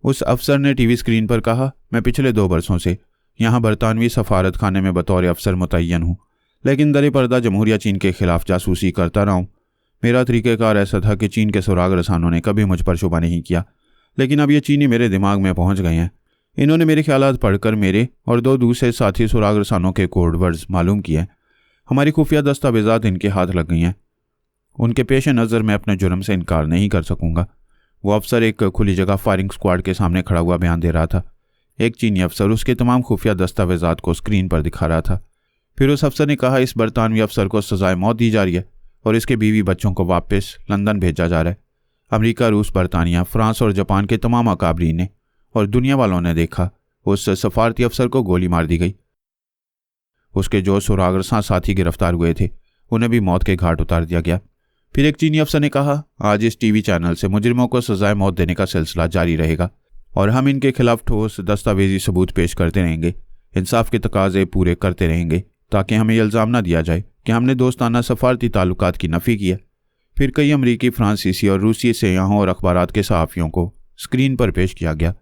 उस अफसर ने टीवी स्क्रीन पर कहा, मैं पिछले 2 बरसों से यहाँ बरतानवी सफारत खाने में बतौर अफसर मुतय्यन हूँ, लेकिन दर पर्दा जमहूरिया चीन के खिलाफ जासूसी करता रहा हूँ। मेरा तरीक़ेकार ऐसा था कि चीन के सुराग रसानों ने कभी मुझ पर शुबा नहीं किया, लेकिन अब ये चीनी मेरे दिमाग में पहुँच गए हैं। इन्होंने मेरे ख्यालात पढ़कर मेरे और 2 दूसरे साथी सुराग रसानों के कोड वर्ड्स मालूम किए। हमारी खुफिया दस्तावेज़ात इनके हाथ लग गई हैं। उनके पेश नज़र मैं अपने जुर्म से इनकार नहीं कर सकूँगा। वो अफसर एक खुली जगह फायरिंग स्क्वाड के सामने खड़ा हुआ बयान दे रहा था। एक चीनी अफसर उसके तमाम खुफिया दस्तावेज़ात को स्क्रीन पर दिखा रहा था। फिर उस अफसर ने कहा, इस बरतानवी अफसर को सजाए मौत दी जा रही है और इसके बीवी बच्चों को वापस लंदन भेजा जा रहा है। अमेरिका, रूस, बरतानिया, फ्रांस और जापान के तमाम अकाबरीन ने और दुनिया वालों ने देखा उस सफारती अफसर को गोली मार दी गई। उसके जो सुरागरसा साथी गिरफ्तार हुए थे उन्हें भी मौत के घाट उतार दिया गया। फिर एक चीनी अफसर ने कहा, आज इस टीवी चैनल से मुजरिमों को सजाए मौत देने का सिलसिला जारी रहेगा और हम इनके खिलाफ ठोस दस्तावेजी सबूत पेश करते रहेंगे, इंसाफ के तकाजे पूरे करते रहेंगे, ताकि हमें यह इल्ज़ाम न दिया जाए कि हमने दोस्ताना सफारती ताल्लुकात की नफ़ी की है। फिर कई अमरीकी, फ्रांसीसी और रूसी सियाहों और अखबारात के सहाफ़ियों को स्क्रीन पर पेश किया गया।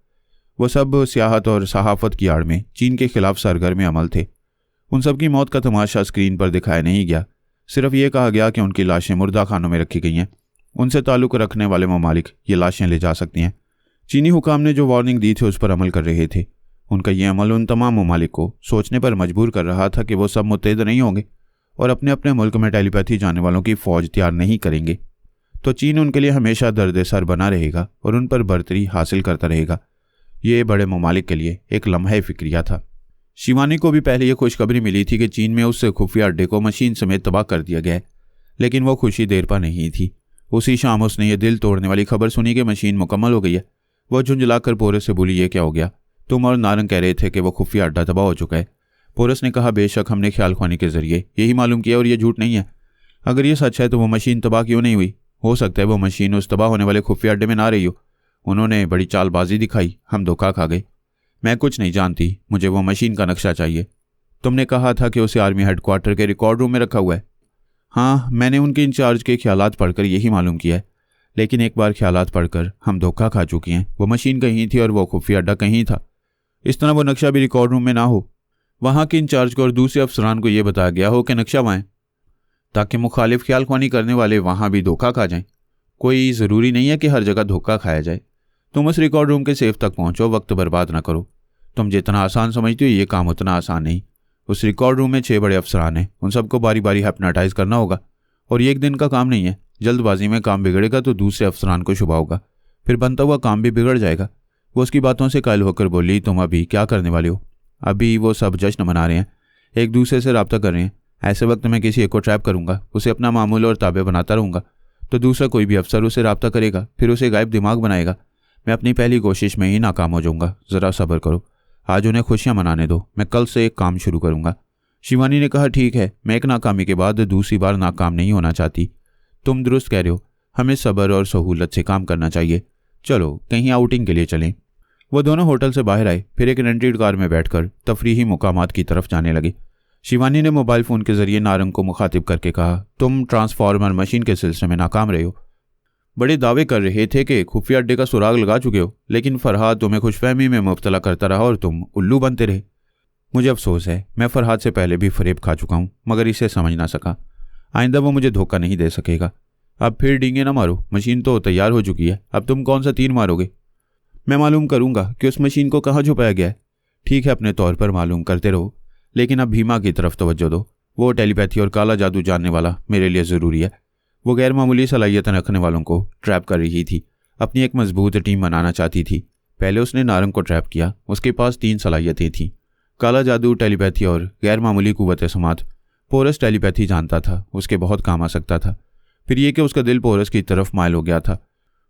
वो सब सियाहत और सहाफ़त की आड़ में चीन के खिलाफ सरगर्म अमल थे। उन सब की मौत का तमाशा स्क्रीन पर दिखाया नहीं गया, सिर्फ ये कहा गया कि उनकी लाशें मुर्दा खानों में रखी गई हैं। उनसे ताल्लुक़ रखने वाले ममालिक ये लाशें ले जा सकती हैं। चीनी हुकाम ने जो वार्निंग दी थी उस पर अमल कर रहे थे। उनका ये अमल उन तमाम ममालिक को सोचने पर मजबूर कर रहा था कि वो सब मुत्तहिद नहीं होंगे और अपने अपने मुल्क में टेलीपैथी जाने वालों की फ़ौज तैयार नहीं करेंगे, तो चीन उनके लिए हमेशा दर्द सर बना रहेगा और उन पर बर्तरी हासिल करता रहेगा। ये बड़े ममालिक के लिए एक लम्हा फिक्रिया था। शिवानी को भी पहले ये खुशखबरी मिली थी कि चीन में उस खुफिया अड्डे को मशीन समेत तबाह कर दिया गया है, लेकिन वो खुशी देर पा नहीं थी। उसी शाम उसने ये दिल तोड़ने वाली खबर सुनी कि मशीन मुकम्मल हो गई है। वह झुंझलाकर पोरस से बोली, ये क्या हो गया? तुम और नारंग कह रहे थे कि वो खुफिया अड्डा तबाह हो चुका है। पोरस ने कहा, बेशक हमने ख्याल ख्वानी के जरिए यही मालूम किया और ये झूठ नहीं है। अगर ये सच है तो वो मशीन तबाह क्यों नहीं हुई? हो सकता है वो मशीन उस तबाह होने वाले खुफिया अड्डे में ना रही हो। उन्होंने बड़ी चालबाजी दिखाई, हम धोखा खा गए। मैं कुछ नहीं जानती, मुझे वो मशीन का नक्शा चाहिए। तुमने कहा था कि उसे आर्मी हेडक्वार्टर के रिकॉर्ड रूम में रखा हुआ है। हाँ, मैंने उनके इंचार्ज के ख्यालात पढ़कर यही मालूम किया है, लेकिन एक बार ख्यालात पढ़कर हम धोखा खा चुके हैं। वो मशीन कहीं थी और वो खुफिया अड्डा कहीं था। इस तरह वो नक्शा भी रिकॉर्ड रूम में ना हो। वहाँ के इंचार्ज को और दूसरे अफसरान को यह बताया गया हो कि नक्शा वहाँ है, ताकि मुखालिफ ख्याल ख्वानी करने वाले वहाँ भी धोखा खा जाएं। कोई ज़रूरी नहीं है कि हर जगह धोखा खाया जाए। तुम उस रिकॉर्ड रूम के सेफ तक पहुँचो, वक्त बर्बाद ना करो। तुम जितना आसान समझती हो ये काम उतना आसान नहीं। उस रिकॉर्ड रूम में 6 बड़े अफसरान हैं, उन सबको बारी बारी हिप्नोटाइज करना होगा और ये एक दिन का काम नहीं है। जल्दबाजी में काम बिगड़ेगा तो दूसरे अफसरान को शुबा होगा, फिर बनता हुआ काम भी बिगड़ जाएगा। वो उसकी बातों से कायल होकर बोली, तुम अभी क्या करने वाले हो? अभी वो सब जश्न मना रहे हैं, एक दूसरे से रब्ता कर रहे हैं। ऐसे वक्त मैं किसी एक को ट्रैप करूंगा, उसे अपना मामूल और ताबे बनाता रहूंगा, तो दूसरा कोई भी अफसर उसे रब्ता करेगा, फिर उसे गायब दिमाग बनाएगा। मैं अपनी पहली कोशिश में ही नाकाम हो जाऊंगा। ज़रा सब्र करो, आज उन्हें खुशियां मनाने दो। मैं कल से एक काम शुरू करूंगा। शिवानी ने कहा, ठीक है, मैं एक नाकामी के बाद दूसरी बार नाकाम नहीं होना चाहती। तुम दुरुस्त कह रहे हो, हमें सब्र और सहूलत से काम करना चाहिए। चलो कहीं आउटिंग के लिए चलें। वो दोनों होटल से बाहर आए, फिर एक रेंटेड कार में बैठकर तफरीही मुकामात की तरफ जाने लगे। शिवानी ने मोबाइल फ़ोन के जरिए नारंग को मुखातिब करके कहा, तुम ट्रांसफार्मर मशीन के सिलसिले में नाकाम रहे हो। बड़े दावे कर रहे थे कि खुफिया अड्डे का सुराग लगा चुके हो, लेकिन फरहाद तुम्हें खुशफहमी में मुब्तला करता रहा और तुम उल्लू बनते रहे। मुझे अफसोस है, मैं फरहाद से पहले भी फरेब खा चुका हूँ, मगर इसे समझ ना सका। आइंदा वो मुझे धोखा नहीं दे सकेगा। अब फिर डींगे ना मारो, मशीन तो तैयार हो चुकी है, अब तुम कौन सा तीर मारोगे? मैं मालूम करूंगा कि उस मशीन को कहाँ छुपाया गया है। ठीक है, अपने तौर पर मालूम करते रहो, लेकिन अब भीमा की तरफ तवज्जो दो। वो टेलीपैथी और काला जादू जानने वाला मेरे लिए ज़रूरी है। वो गैर मामूली सलाहियतें रखने वालों को ट्रैप कर रही थी, अपनी एक मजबूत टीम बनाना चाहती थी। पहले उसने नारंग को ट्रैप किया, उसके पास 3 सलाहियतें थीं, काला जादू, टेलीपैथी और गैर मामूली कुव्वत समात। पोरस टेलीपैथी जानता था, उसके बहुत काम आ सकता था। फिर यह कि उसका दिल पोरस की तरफ मायल हो गया था।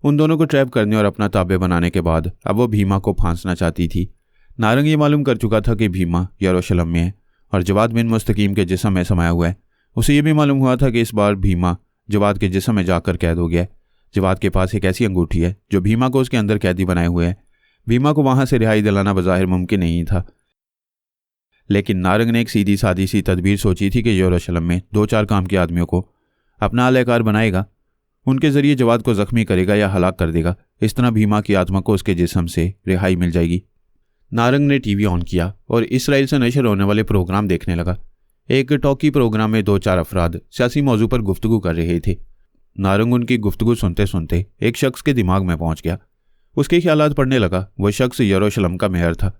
उन दोनों को ट्रैप करने और अपना ताबे बनाने के बाद अब वो भीमा को फांसना चाहती थी। नारंग ये मालूम कर चुका था कि भीमा यरूशलेम में है और जवाद बिन मुस्तकीम के जिस्म में समाया हुआ है। उसे ये भी मालूम हुआ था कि इस बार भीमा जवाद के जिस्म में जाकर कैद हो गया है। जवाद के पास एक ऐसी अंगूठी है जो भीमा को उसके अंदर कैदी बनाए हुए है। भीमा को वहां से रिहाई दिलाना बज़ाहिर मुमकिन नहीं था, लेकिन नारंग ने एक सीधी सादी सी तदबीर सोची थी कि यरूशलेम में 2-4 काम के आदमियों को अपना अलहकार बनाएगा, उनके जरिए जवाद को जख्मी करेगा या हलाक कर देगा। इस तरह भीमा की आत्मा को उसके जिस्म से रिहाई मिल जाएगी। नारंग ने टीवी ऑन किया और इसराइल से नशर होने वाले प्रोग्राम देखने लगा। एक टॉकी प्रोग्राम में 2-4 अफराद सियासी मौजू पर गुफ्तगू कर रहे थे। नारंग उनकी गुफ्तगू सुनते सुनते एक शख्स के दिमाग में पहुंच गया। उसके ख्यालात पढ़ने लगा। वह शख्स यरूशलेम का मेयर था।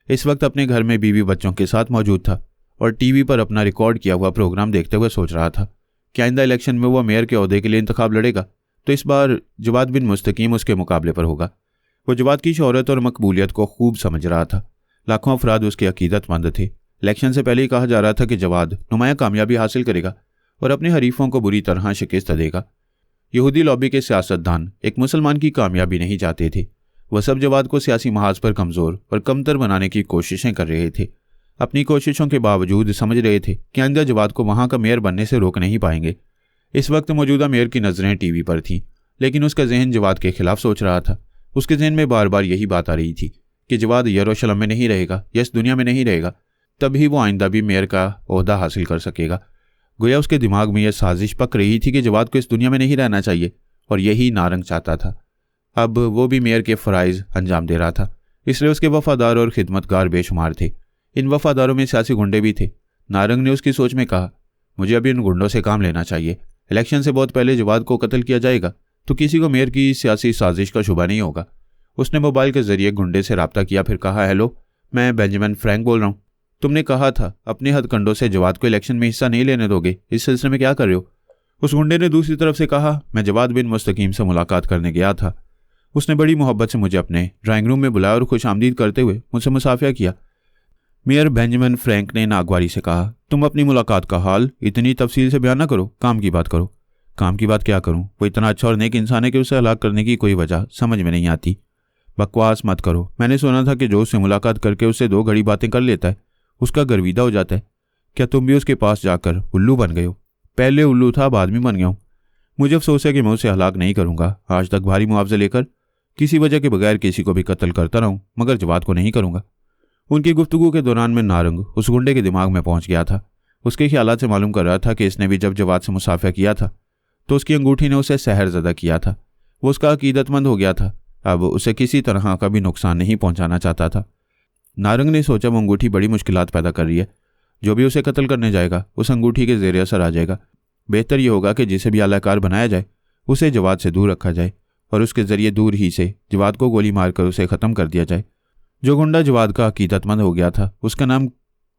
इस वक्त अपने घर में बीवी बच्चों के साथ मौजूद था और टीवी पर अपना रिकॉर्ड किया हुआ प्रोग्राम देखते हुए सोच रहा था कि आइंदा इलेक्शन में वह मेयर के ओहदे के लिए इंतखाब लड़ेगा तो इस बार जवाद बिन मुस्तकीम उसके मुकाबले पर होगा। वो जवाद की शोहरत और मकबूलियत को खूब समझ रहा था। लाखों अफराद उसके अकीदतमंद थे। इलेक्शन से पहले ही कहा जा रहा था कि जवाद नुमाया कामयाबी हासिल करेगा और अपने हरीफों को बुरी तरह शिकस्त देगा। यहूदी लॉबी के सियासतदान एक मुसलमान की कामयाबी नहीं चाहते थे। वह सब जवाद को सियासी महाज पर कमज़ोर और कमतर बनाने की कोशिशें कर रहे थे। अपनी कोशिशों के बावजूद समझ रहे थे कि आइंदा जवाद को वहाँ का मेयर बनने से रोक नहीं पाएंगे। इस वक्त मौजूदा मेयर की नज़रें टीवी पर थीं, लेकिन उसका जहन जवाद के खिलाफ सोच रहा था। उसके जहन में बार बार यही बात आ रही थी कि जवाद यरूशलेम में नहीं रहेगा या इस दुनिया में नहीं रहेगा, तभी वो आइंदा भी मेयर का ओहदा हासिल कर सकेगा। गोया उसके दिमाग में यह साजिश पक रही थी कि जवाद को इस दुनिया में नहीं रहना चाहिए और यही नारंग चाहता था। अब वो भी मेयर के फ़राइज़ अंजाम दे रहा था, इसलिए उसके वफादार और खिदमतगार बेशुमार थे। इन वफादारों में सियासी गुंडे भी थे। नारंग ने उसकी सोच में कहा, मुझे अभी इन गुंडों से काम लेना चाहिए। इलेक्शन से बहुत पहले जवाद को कत्ल किया जाएगा तो किसी को मेयर की सियासी साजिश का शुबा नहीं होगा। उसने मोबाइल के जरिए गुंडे से रब्ता किया, फिर कहा, हेलो, मैं बेंजामिन फ्रैंक बोल रहा हूँ। तुमने कहा था अपने हथकंडों से जवाद को इलेक्शन में हिस्सा नहीं लेने दोगे, इस सिलसिले में क्या कर रहे हो? उस गुंडे ने दूसरी तरफ से कहा। मैं जवाद बिन मुस्तकीम से मुलाकात करने गया था। उसने बड़ी मोहब्बत से मुझे अपने ड्राइंग रूम में बुलाया और खुश आमदीद करते हुए मुझसे मुसाफिया किया। मेयर बेंजामिन फ्रैंक ने नागवारी से कहा, तुम अपनी मुलाकात का हाल इतनी तफसील से बयान न करो, काम की बात करो। काम की बात क्या करूं? वो इतना अच्छा और नेक इंसान है कि उसे हलाक करने की कोई वजह समझ में नहीं आती। बकवास मत करो। मैंने सुना था कि जो उससे मुलाकात करके उससे 2 घड़ी बातें कर लेता है उसका गर्विदा हो जाता है। क्या तुम भी उसके पास जाकर उल्लू बन गए हो? पहले उल्लू था, बाद में बन गया हूं। मुझे अफसोस है कि मैं उसे हलाक नहीं करूंगा। आज तक भारी मुआवजा लेकर किसी वजह के बगैर किसी को भी कत्ल करता रहूं, मगर जवाद को नहीं करूंगा। उनकी गुफ्तगू के दौरान में नारंग उस गुंडे के दिमाग में पहुंच गया था। उसके ख्यालात से मालूम कर रहा था कि इसने भी जब जवाद से मुसाफिया किया था तो उसकी अंगूठी ने उसे सहरज़दा किया था। वो उसका अकीदतमंद हो गया था। अब उसे किसी तरह का भी नुकसान नहीं पहुंचाना चाहता था। नारंग ने सोचा वो अंगूठी बड़ी मुश्किलात पैदा कर रही है। जो भी उसे कत्ल करने जाएगा उस अंगूठी के ज़ेरे असर आ जाएगा। बेहतर ये होगा कि जिसे भी आलाकार बनाया जाए उसे जवाद से दूर रखा जाए और उसके ज़रिए दूर ही से जवाद को गोली मारकर उसे ख़त्म कर दिया जाए। जो गुंडा जवाद का अकीदतमंद हो गया था उसका नाम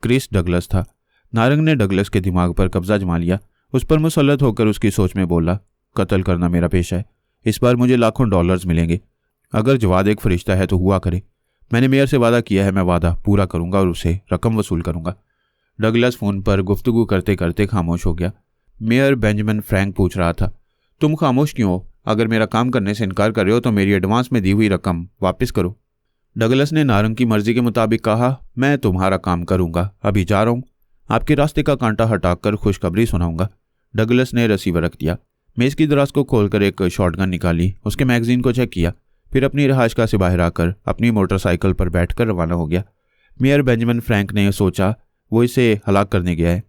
क्रिस डगलस था। नारंग ने डगलस के दिमाग पर कब्जा जमा लिया। उस पर मुसल्लत होकर उसकी सोच में बोला, कत्ल करना मेरा पेशा है। इस बार मुझे लाखों डॉलर्स मिलेंगे। अगर जवाद एक फरिश्ता है तो हुआ करे। मैंने मेयर से वादा किया है, मैं वादा पूरा करूंगा और उसे रकम वसूल करूंगा। डगलस फ़ोन पर गुफ्तगू करते करते खामोश हो गया। मेयर बेंजामिन फ्रैंक पूछ रहा था, तुम खामोश क्यों हो? अगर मेरा काम करने से इनकार कर रहे हो तो मेरी एडवांस में दी हुई रकम वापस करो। डगलस ने नारंग की मर्जी के मुताबिक कहा, मैं तुम्हारा काम करूंगा, अभी जा रहा हूं। आपके रास्ते का कांटा हटाकर खुशखबरी सुनाऊंगा। डगलस ने रिसीवर रख दिया। मेज़ की दराज को खोलकर एक शॉटगन निकाली, उसके मैगजीन को चेक किया, फिर अपनी रहायशगाह से बाहर आकर अपनी मोटरसाइकिल पर बैठकर रवाना हो गया। मेयर बेंजामिन फ्रैंक ने सोचा वो इसे हलाक करने गया है।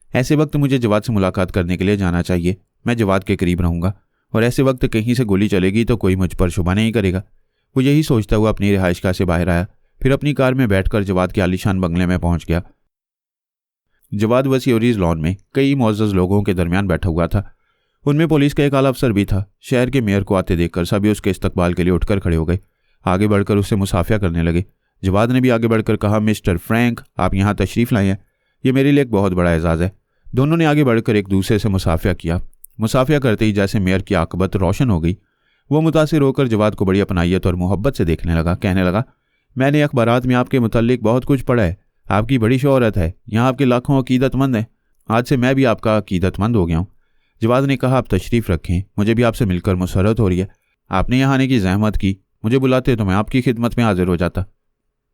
ऐसे वक्त मुझे जवाद से मुलाकात करने के लिए जाना चाहिए। मैं जवाद के करीब रहूंगा और ऐसे वक्त कहीं से गोली चलेगी तो कोई मुझ पर शुबा नहीं करेगा। वो यही सोचता हुआ अपनी रिहायशगाह से बाहर आया, फिर अपनी कार में बैठकर जवाद के आलीशान बंगले में पहुंच गया। जवाद वसीओरीज लॉन में कई मुअज़्ज़ज़ लोगों के दरमियान बैठा हुआ था। उनमें पुलिस का एक आला अफसर भी था। शहर के मेयर को आते देखकर सभी उसके इस्तकबाल के लिए उठकर खड़े हो गए। आगे बढ़कर उससे मुसाफिया करने लगे। जवाद ने भी आगे बढ़कर कहा, मिस्टर फ्रैंक, आप यहाँ तशरीफ़ लाए हैं, ये मेरे लिए एक बहुत बड़ा एजाज़ है। दोनों ने आगे बढ़कर एक दूसरे से मुसाफिया किया। मुसाफिया करते ही जैसे मेयर की आकबत रोशन हो गई, वो मुतासिर होकर जवाद को बड़ी अपनायत और मोहब्बत से देखने लगा। कहने लगा, मैंने अखबारात में आपके मुतल्लिक बहुत कुछ पढ़ा है। आपकी बड़ी शोहरत है, यहाँ आपके लाखों अकीदतमंद हैं। आज से मैं भी आपका अकीदतमंद हो गया हूँ। जवाद ने कहा, आप तशरीफ़ रखें, मुझे भी आपसे मिलकर मुसर्रत हो रही है। आपने यहाँ आने की जहमत की, मुझे बुलाते तो मैं आपकी खिदमत में हाजिर हो जाता।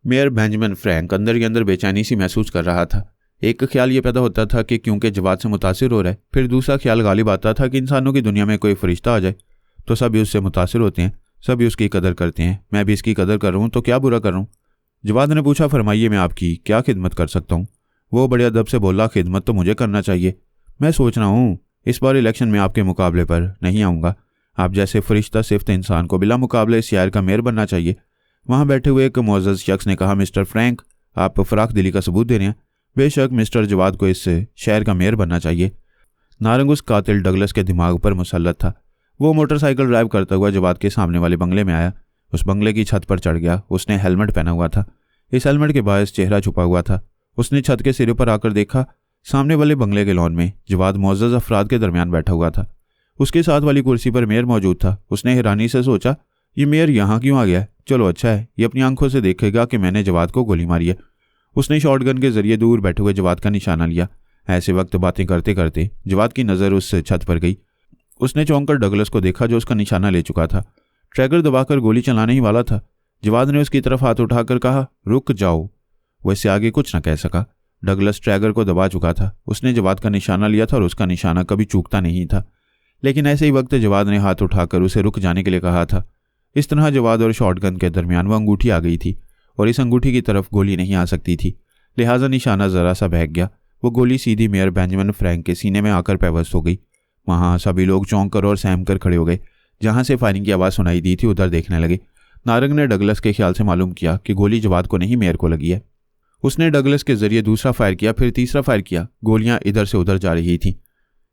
मेयर बेंजामिन फ्रैंक अंदर के अंदर बेचैनी सी महसूस कर रहा था। एक ख्याल ये पैदा होता था कि क्योंकि जवाद से मुतासिर हो रहा है, फिर दूसरा ख्याल गालिब आता था कि इंसानों की दुनिया में कोई फरिश्ता आ जाए तो सभी उससे मुतासिर होते हैं, सभी उसकी कदर करते हैं। मैं भी इसकी कदर कर रहा हूँ तो क्या बुरा कर रहा हूँ? जवाद ने पूछा, फरमाइए, मैं आपकी क्या खिदमत कर सकता हूँ? वो बड़े अदब से बोला, खिदमत तो मुझे करना चाहिए। मैं सोच रहा हूँ इस बार इलेक्शन में आपके मुकाबले पर नहीं आऊँगा। आप जैसे फरिश्ता सिफ्त इंसान को बिला मुकाबले इस शहर का मेयर बनना चाहिए। वहाँ बैठे हुए एक मुअज़्ज़ज़ शख्स ने कहा, मिस्टर फ्रैंक, आप फ़राख दिली का सबूत दे रहे हैं। बेशक मिस्टर जवाद को इस शहर का मेयर बनना चाहिए। नारंग उस कातिल डगलस के दिमाग पर मुसल्लत था। वो मोटरसाइकिल ड्राइव करता हुआ जवाद के सामने वाले बंगले में आया। उस बंगले की छत पर चढ़ गया। उसने हेलमेट पहना हुआ था। इस हेलमेट के बायस चेहरा छुपा हुआ था। उसने छत के सिरे पर आकर देखा, सामने वाले बंगले के लॉन में जवाद मुअज़्ज़ज़ अफराद के दरमियान बैठा हुआ था। उसके साथ वाली कुर्सी पर मेयर मौजूद था। उसने हैरानी से सोचा, ये मेयर यहाँ क्यों आ गया है? चलो अच्छा है, ये अपनी आंखों से देखेगा कि मैंने जवाद को गोली मारी है। उसने शॉटगन के जरिए दूर बैठे हुए जवाद का निशाना लिया। ऐसे वक्त बातें करते करते जवाद की नज़र उस छत पर गई। उसने चौंक कर डगलस को देखा जो उसका निशाना ले चुका था। ट्रैगर दबाकर गोली चलाने ही वाला था। जवाद ने उसकी तरफ हाथ उठाकर कहा, रुक जाओ। वो इससे आगे कुछ न कह सका। डगलस ट्रैगर को दबा चुका था। उसने जवाद का निशाना लिया था और उसका निशाना कभी चूकता नहीं था। लेकिन ऐसे ही वक्त जवाद ने हाथ उठाकर उसे रुक जाने के लिए कहा था। इस तरह जवाद और शॉटगन के दरमियान वह अंगूठी आ गई थी और इस अंगूठी की तरफ गोली नहीं आ सकती थी, लिहाजा निशाना ज़रा सा बहक गया। वो गोली सीधी मेयर बेंजामिन फ्रैंक के सीने में आकर पेवस्त हो गई। वहाँ सभी लोग चौंक कर और सहम कर खड़े हो गए। जहाँ से फायरिंग की आवाज़ सुनाई दी थी उधर देखने लगे। नारंग ने डगलस के ख्याल से मालूम किया कि गोली जवाद को नहीं मेयर को लगी है। उसने डगलस के जरिए दूसरा फायर किया, फिर तीसरा फायर किया। गोलियां इधर से उधर जा रही थीं।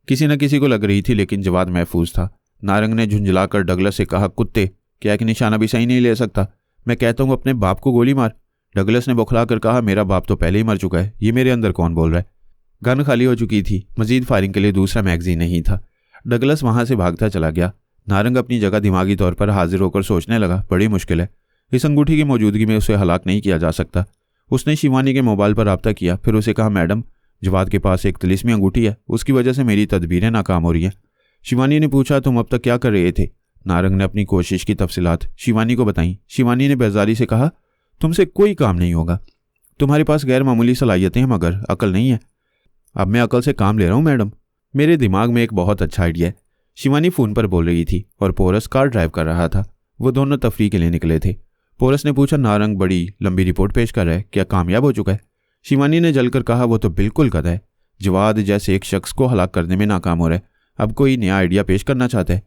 किसी न किसी को लग रही थी, लेकिन जवाद महफूज था। नारंग ने झुंझलाकर डगलस से कहा, कुत्ते, क्या एक निशाना भी सही नहीं ले सकता? मैं कहता हूँ अपने बाप को गोली मार। डगलस ने बौखला कर कहा, मेरा बाप तो पहले ही मर चुका है, ये मेरे अंदर कौन बोल रहा है। गन खाली हो चुकी थी, मजीद फायरिंग के लिए दूसरा मैगजीन नहीं था। डगलस वहां से भागता चला गया। नारंग अपनी जगह दिमागी तौर पर हाजिर होकर सोचने लगा, बड़ी मुश्किल है, इस अंगूठी की मौजूदगी में उसे हलाक नहीं किया जा सकता। उसने शिवानी के मोबाइल पर रब्ता किया, फिर उसे कहा, मैडम जवाद के पास एक तिलिस्मी अंगूठी है, उसकी वजह से मेरी तदबीरें नाकाम हो रही हैं। शिवानी ने पूछा, तुम अब तक क्या कर रहे थे? नारंग ने अपनी कोशिश की तफसीलात शिवानी को बताई। शिवानी ने बेजारी से कहा, तुमसे कोई काम नहीं होगा, तुम्हारे पास गैर मामूली सलाहियतें हैं मगर अकल नहीं है। अब मैं अकल से काम ले रहा हूँ मैडम, मेरे दिमाग में एक बहुत अच्छा आइडिया है। शिवानी फ़ोन पर बोल रही थी और पोरस कार ड्राइव कर रहा था। वो दोनों तफरीह के लिए निकले थे। पोरस ने पूछा, नारंग बड़ी लंबी रिपोर्ट पेश कर रहा है, क्या कामयाब हो चुका है? शिवानी ने जलकर कहा, वो तो बिल्कुल गधा है, जवाद जैसे एक शख्स को हलाक करने में नाकाम हो रहा है, अब कोई नया आइडिया पेश करना चाहता है।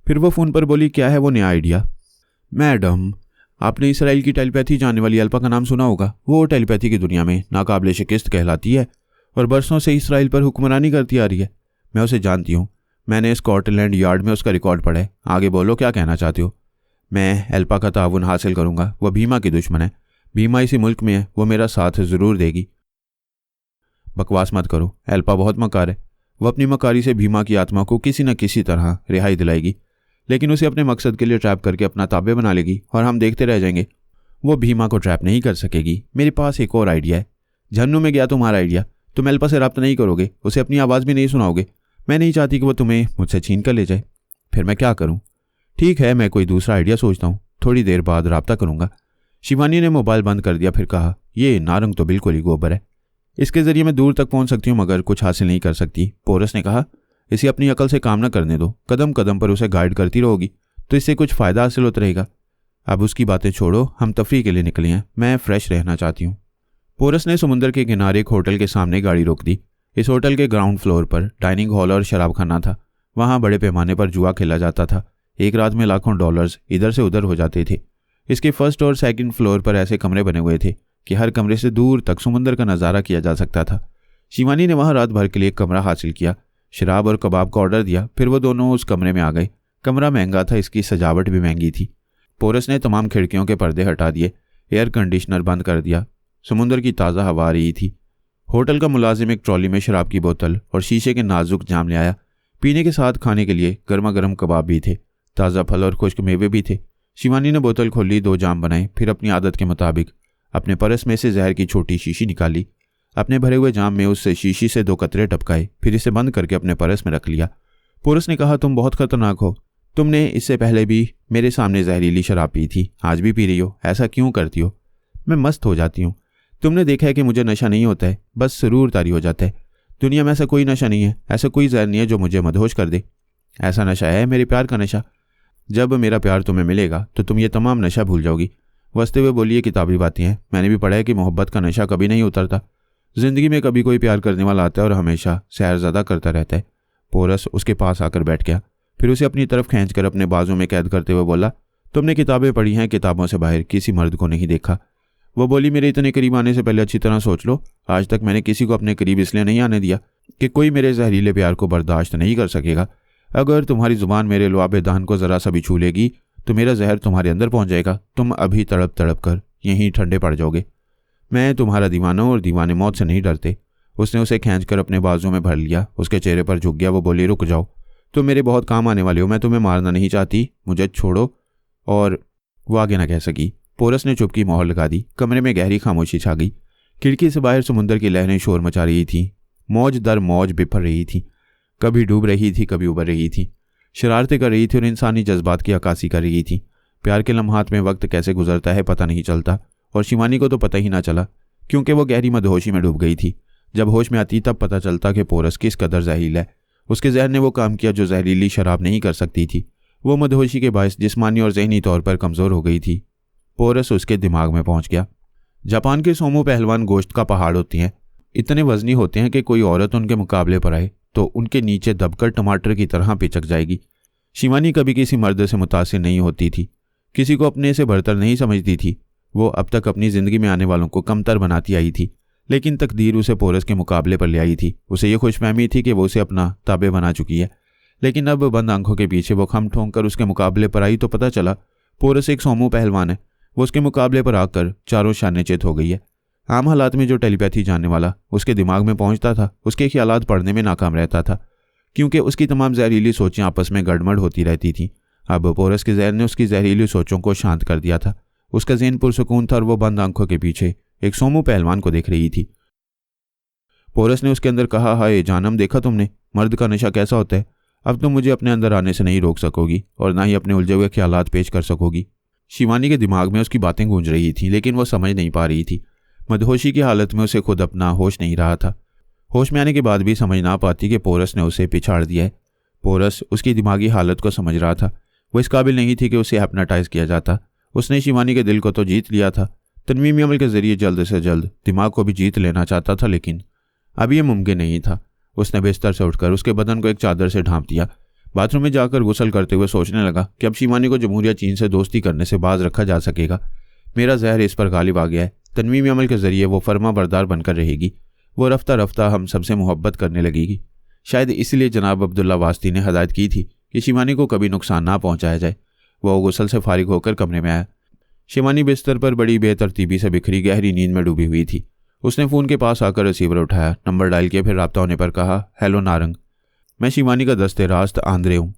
फिर वो फ़ोन पर बोली, क्या है वो नया आइडिया? मैडम आपने इसराइल की टेलीपैथी जानने वाली अल्पा का नाम सुना होगा। वो टेलीपैथी की दुनिया में नाकाबिले शिकस्त कहलाती है और बरसों से इसराइल पर हुक्मरानी करती आ रही है। मैं उसे जानती हूँ, मैंने स्कॉटलैंड यार्ड में उसका रिकॉर्ड पढ़ा है। आगे बोलो, क्या कहना चाहते हो? मैं एल्पा का ताउन हासिल करूँगा। वह भीमा की दुश्मन है, भीमा इसी मुल्क में है, वो मेरा साथ ज़रूर देगी। बकवास मत करो, एल्पा बहुत मकार है, वह अपनी मकारी से भीमा की आत्मा को किसी न किसी तरह रिहाई दिलाएगी, लेकिन उसे अपने मकसद के लिए ट्रैप करके अपना ताबे बना लेगी और हम देखते रह जाएंगे। वो भीमा को ट्रैप नहीं कर सकेगी। मेरे पास एक और आइडिया है। झन्नू में गया तुम्हारा आइडिया, तुम एल्पा से रब्ता नहीं करोगे, उसे अपनी आवाज़ भी नहीं सुनाओगे। मैं नहीं चाहती कि वो तुम्हें मुझसे छीन कर ले जाए। फिर मैं क्या करूँ? ठीक है, मैं कोई दूसरा आइडिया सोचता हूँ, थोड़ी देर बाद रब्ता करूँगा। शिवानी ने मोबाइल बंद कर दिया, फिर कहा, ये नारंग तो बिल्कुल ही गोबर है, इसके ज़रिए मैं दूर तक पहुँच सकती हूँ मगर कुछ हासिल नहीं कर सकती। पोरस ने कहा, इसे अपनी अकल से काम न करने दो, कदम कदम पर उसे गाइड करती रहोगी तो इससे कुछ फ़ायदा हासिल होता रहेगा। अब उसकी बातें छोड़ो, हम तफरीह के लिए निकले हैं, मैं फ्रेश रहना चाहती हूँ। पोरस ने समुंदर के किनारे एक होटल के सामने गाड़ी रोक दी। इस होटल के ग्राउंड फ्लोर पर डाइनिंग हॉल और शराब खाना था। वहाँ बड़े पैमाने पर जुआ खेला जाता था। एक रात में लाखों डॉलर्स इधर से उधर हो जाते थे। इसके फर्स्ट और सेकंड फ्लोर पर ऐसे कमरे बने हुए थे कि हर कमरे से दूर तक समुंदर का नज़ारा किया जा सकता था। शिवानी ने वहाँ रात भर के लिए एक कमरा हासिल किया, शराब और कबाब का ऑर्डर दिया, फिर वो दोनों उस कमरे में आ गए। कमरा महंगा था, इसकी सजावट भी महंगी थी। पोरस ने तमाम खिड़कियों के पर्दे हटा दिए, एयर कंडीशनर बंद कर दिया। समुंदर की ताज़ा हवा आ रही थी। होटल का मुलाजिम एक ट्रॉली में शराब की बोतल और शीशे के नाजुक जाम ले आया। पीने के साथ खाने के लिए गर्मा गर्म कबाब भी थे, ताज़ा फल और खुश्क मेवे भी थे। शिवानी ने बोतल खोली, 2 जाम बनाए, फिर अपनी आदत के मुताबिक अपने परस में से जहर की छोटी शीशी निकाली। अपने भरे हुए जाम में उससे शीशी से 2 कतरे टपकाए, फिर इसे बंद करके अपने परस में रख लिया। पोरस ने कहा, तुम बहुत खतरनाक हो, तुमने इससे पहले भी मेरे सामने जहरीली शराब पी थी, आज भी पी रही हो, ऐसा क्यों करती हो? मैं मस्त हो जाती हूँ। तुमने देखा है कि मुझे नशा नहीं होता है, बस सुरूर तारी हो जाता है। दुनिया में ऐसा कोई नशा नहीं है, ऐसा कोई जहर नहीं है जो मुझे मदहोश कर दे। ऐसा नशा है मेरे प्यार का नशा। जब मेरा प्यार तुम्हें मिलेगा तो तुम ये तमाम नशा भूल जाओगी। वस्ते हुए बोलिए, किताबी बातें हैं, मैंने भी पढ़ा है कि मोहब्बत का नशा कभी नहीं उतरता। ज़िंदगी में कभी कोई प्यार करने वाला आता है और हमेशा सैरज़ादा करता रहता है। पोरस उसके पास आकर बैठ गया, फिर उसे अपनी तरफ खींचकर अपने बाजू में कैद करते हुए बोला, तुमने किताबें पढ़ी हैं, किताबों से बाहर किसी मर्द को नहीं देखा। वो बोली, मेरे इतने करीब आने से पहले अच्छी तरह सोच लो, आज तक मैंने किसी को अपने करीब इसलिए नहीं आने दिया कि कोई मेरे जहरीले प्यार को बर्दाश्त नहीं कर सकेगा। अगर तुम्हारी ज़ुबान मेरे लुआब दान को ज़रा सा भी छू लेगी तो मेरा जहर तुम्हारे अंदर पहुंच जाएगा, तुम अभी तड़प तड़प कर यहीं ठंडे पड़ जाओगे। मैं तुम्हारा दीवाना और दीवाने मौत से नहीं डरते। उसने उसे खींचकर अपने बाजू में भर लिया, उसके चेहरे पर झुक गया। वो बोली, रुक जाओ, तुम मेरे बहुत काम आने वाले हो, मैं तुम्हें मारना नहीं चाहती, मुझे छोड़ो। और वो आगे ना कह सकी। पोरस ने चुप की मोहर लगा दी। कमरे में गहरी खामोशी छा गई। खिड़की से बाहर समुंदर की लहरें शोर मचा रही थीं, मौज दर मौज बिफर रही थी, कभी डूब रही थी, कभी उबर रही थी, शरारतें कर रही थी और इंसानी जज्बात की अक्कासी कर रही थी। प्यार के लम्हात में वक्त कैसे गुजरता है पता नहीं चलता, और शिवानी को तो पता ही ना चला क्योंकि वो गहरी मदहोशी में डूब गई थी। जब होश में आती तब पता चलता कि पोरस किस कदर जहरीला है। उसके जहर ने वो काम किया जो जहरीली शराब नहीं कर सकती थी। वो मदहोशी के बायस जिस्मानी और जहनी तौर पर कमज़ोर हो गई थी। पोरस उसके दिमाग में पहुंच गया। जापान के सोमो पहलवान गोश्त का पहाड़ होती हैं, इतने वजनी होते हैं कि कोई औरत उनके मुकाबले पर आए तो उनके नीचे दबकर टमाटर की तरह पिचक जाएगी। शिवानी कभी किसी मर्द से मुतासिर नहीं होती थी, किसी को अपने से बढ़तर नहीं समझती थी। वो अब तक अपनी ज़िंदगी में आने वालों को कमतर बनाती आई थी, लेकिन तकदीर उसे पोरस के मुकाबले पर ले आई थी। उसे ये खुशफहमी थी कि वो उसे अपना ताबे बना चुकी है, लेकिन अब बंद आंखों के पीछे वो खम ठोंक कर उसके मुकाबले पर आई तो पता चला पोरस एक सोमो पहलवान है। वो उसके मुकाबले पर आकर चारों शान्यचेत हो गई है। आम हालात में जो टेलीपैथी जानने वाला उसके दिमाग में पहुंचता था उसके ख्यालात पढ़ने में नाकाम रहता था, क्योंकि उसकी तमाम जहरीली सोचें आपस में गड़बड़ होती रहती थीं। अब पोरस के जहर ने उसकी जहरीली सोचों को शांत कर दिया था। उसका ज़हन पुरसुकून था और वो बंद आंखों के पीछे एक सोमू पहलवान को देख रही थी। पोरस ने उसके अंदर कहा, हाय जानम, देखा तुमने मर्द का नशा कैसा होता है। अब तुम मुझे अपने अंदर आने से नहीं रोक सकोगी और ना ही अपने उलझे हुए ख्यालात पेश कर सकोगी। शिवानी के दिमाग में उसकी बातें गूंज रही थीं, लेकिन वो समझ नहीं पा रही थी। मदहोशी की हालत में उसे खुद अपना होश नहीं रहा था। होश में आने के बाद भी समझ ना पाती कि पोरस ने उसे पिछाड़ दिया है। पोरस उसकी दिमागी हालत को समझ रहा था। वो इस काबिल नहीं थी कि उसे हिप्नोटाइज किया जाता। उसने शिवानी के दिल को तो जीत लिया था, तनवीमी अमल के जरिए जल्द से जल्द दिमाग को भी जीत लेना चाहता था, लेकिन अब यह मुमकिन नहीं था। उसने बिस्तर से उठकर उसके बदन को एक चादर से ढांप दिया। बाथरूम में जाकर गुस्ल करते हुए सोचने लगा कि अब शिवानी को जमहूरिया चीन से दोस्ती करने से बाज रखा जा सकेगा। मेरा जहर इस पर गालिब आ गया है। तनवीमी अमल के जरिए वो फर्मा बरदार बनकर रहेगी। वो रफ्ता रफ्ता हम सबसे मोहब्बत करने लगेगी। शायद इसलिए जनाब अब्दुल्ला वास्ती ने हदायत की थी कि शिवानी को कभी नुकसान ना पहुंचाया जाए। वह गुस्ल से फारिग होकर कमरे में आया। शिवानी बिस्तर पर बड़ी बेतरतीबी से बिखरी गहरी नींद में डूबी हुई थी। उसने फ़ोन के पास आकर रिसीवर उठाया, नंबर डायल किया, फिर राब्ता होने पर कहा, हेलो नारंग, मैं शिवानी का दस्ते रास्त आंद्रे हूँ।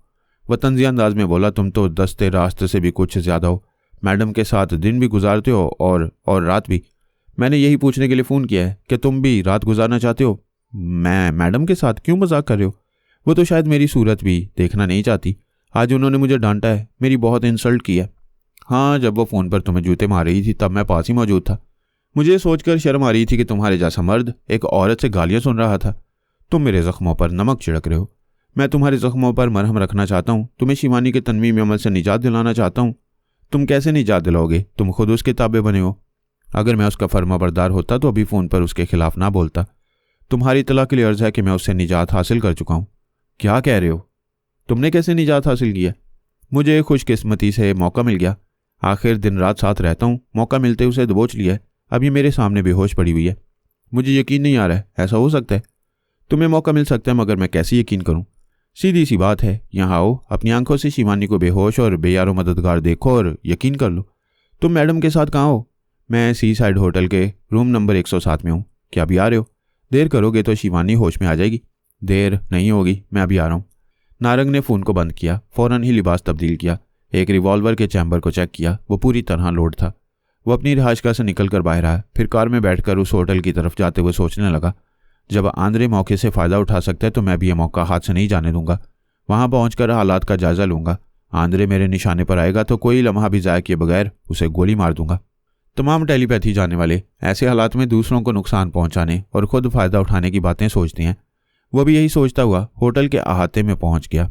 वह तंज़िया अंदाज में बोला, तुम तो दस्ते रास्त से भी कुछ ज़्यादा हो। मैडम के साथ दिन भी गुजारते हो और रात भी। मैंने यही पूछने के लिए फ़ोन किया है कि तुम भी रात गुजारना चाहते हो। मैं मैडम के साथ क्यों मजाक कर रहे हो? वो तो शायद मेरी सूरत भी देखना नहीं चाहती। आज उन्होंने मुझे डांटा है, मेरी बहुत इंसल्ट की है। हाँ, जब वो फ़ोन पर तुम्हें जूते मार रही थी तब मैं पास ही मौजूद था। मुझे सोचकर शर्म आ रही थी कि तुम्हारे जैसा मर्द एक औरत से गालियाँ सुन रहा था। तुम मेरे ज़ख्मों पर नमक छिड़क रहे हो। मैं तुम्हारे ज़ख्मों पर मरहम रखना चाहता हूँ। तुम्हें शिवानी के तनवीमी अमल से निजात दिलाना चाहता हूँ। तुम कैसे निजात दिलाओगे? तुम खुद उसके ताबे बने हो। अगर मैं उसका फर्मा बरदार होता तो अभी फ़ोन पर उसके खिलाफ ना बोलता। तुम्हारी इत्तला के लिए अर्ज़ है कि मैं उससे निजात हासिल कर चुका हूँ। क्या कह रहे हो? तुमने कैसे निजात हासिल किया? मुझे खुशकिस्मती से मौका मिल गया। आखिर दिन रात साथ रहता हूँ, मौका मिलते उसे दबोच लिया है। अब ये मेरे सामने बेहोश पड़ी हुई है। मुझे यकीन नहीं आ रहा है, ऐसा हो सकता है? तुम्हें मौका मिल सकता है, मगर मैं कैसे यकीन करूं? सीधी सी बात है, यहाँ आओ, अपनी आंखों से शिवानी को बेहोश और बेयारो मददगार देखो और यकीन कर लो। तुम मैडम के साथ कहाँ हो? मैं सी साइड होटल के रूम नंबर 107 में हूँ। क्या अभी आ रहे हो? देर करोगे तो शिवानी होश में आ जाएगी। देर नहीं होगी, मैं अभी आ रहा हूँ। नारंग ने फ़ोन को बंद किया, फ़ौरन ही लिबास तब्दील किया, एक रिवॉल्वर के चैम्बर को चेक किया। वो पूरी तरह लोड था। वो अपनी रिहाइशगाह से निकलकर बाहर आया, फिर कार में बैठकर उस होटल की तरफ जाते हुए सोचने लगा, जब आंद्रे मौके से फ़ायदा उठा सकता है तो मैं भी यह मौका हाथ से नहीं जाने दूंगा। वहां पहुंचकर हालात का जायज़ा लूंगा। आंद्रे मेरे निशाने पर आएगा तो कोई लम्हा भी ज़ाया किए बगैर उसे गोली मार दूंगा। तमाम टेलीपैथी जानने वाले ऐसे हालात में दूसरों को नुकसान पहुंचाने और खुद फ़ायदा उठाने की बातें सोचते हैं। वो भी यही सोचता हुआ होटल के अहाते में पहुंच गया।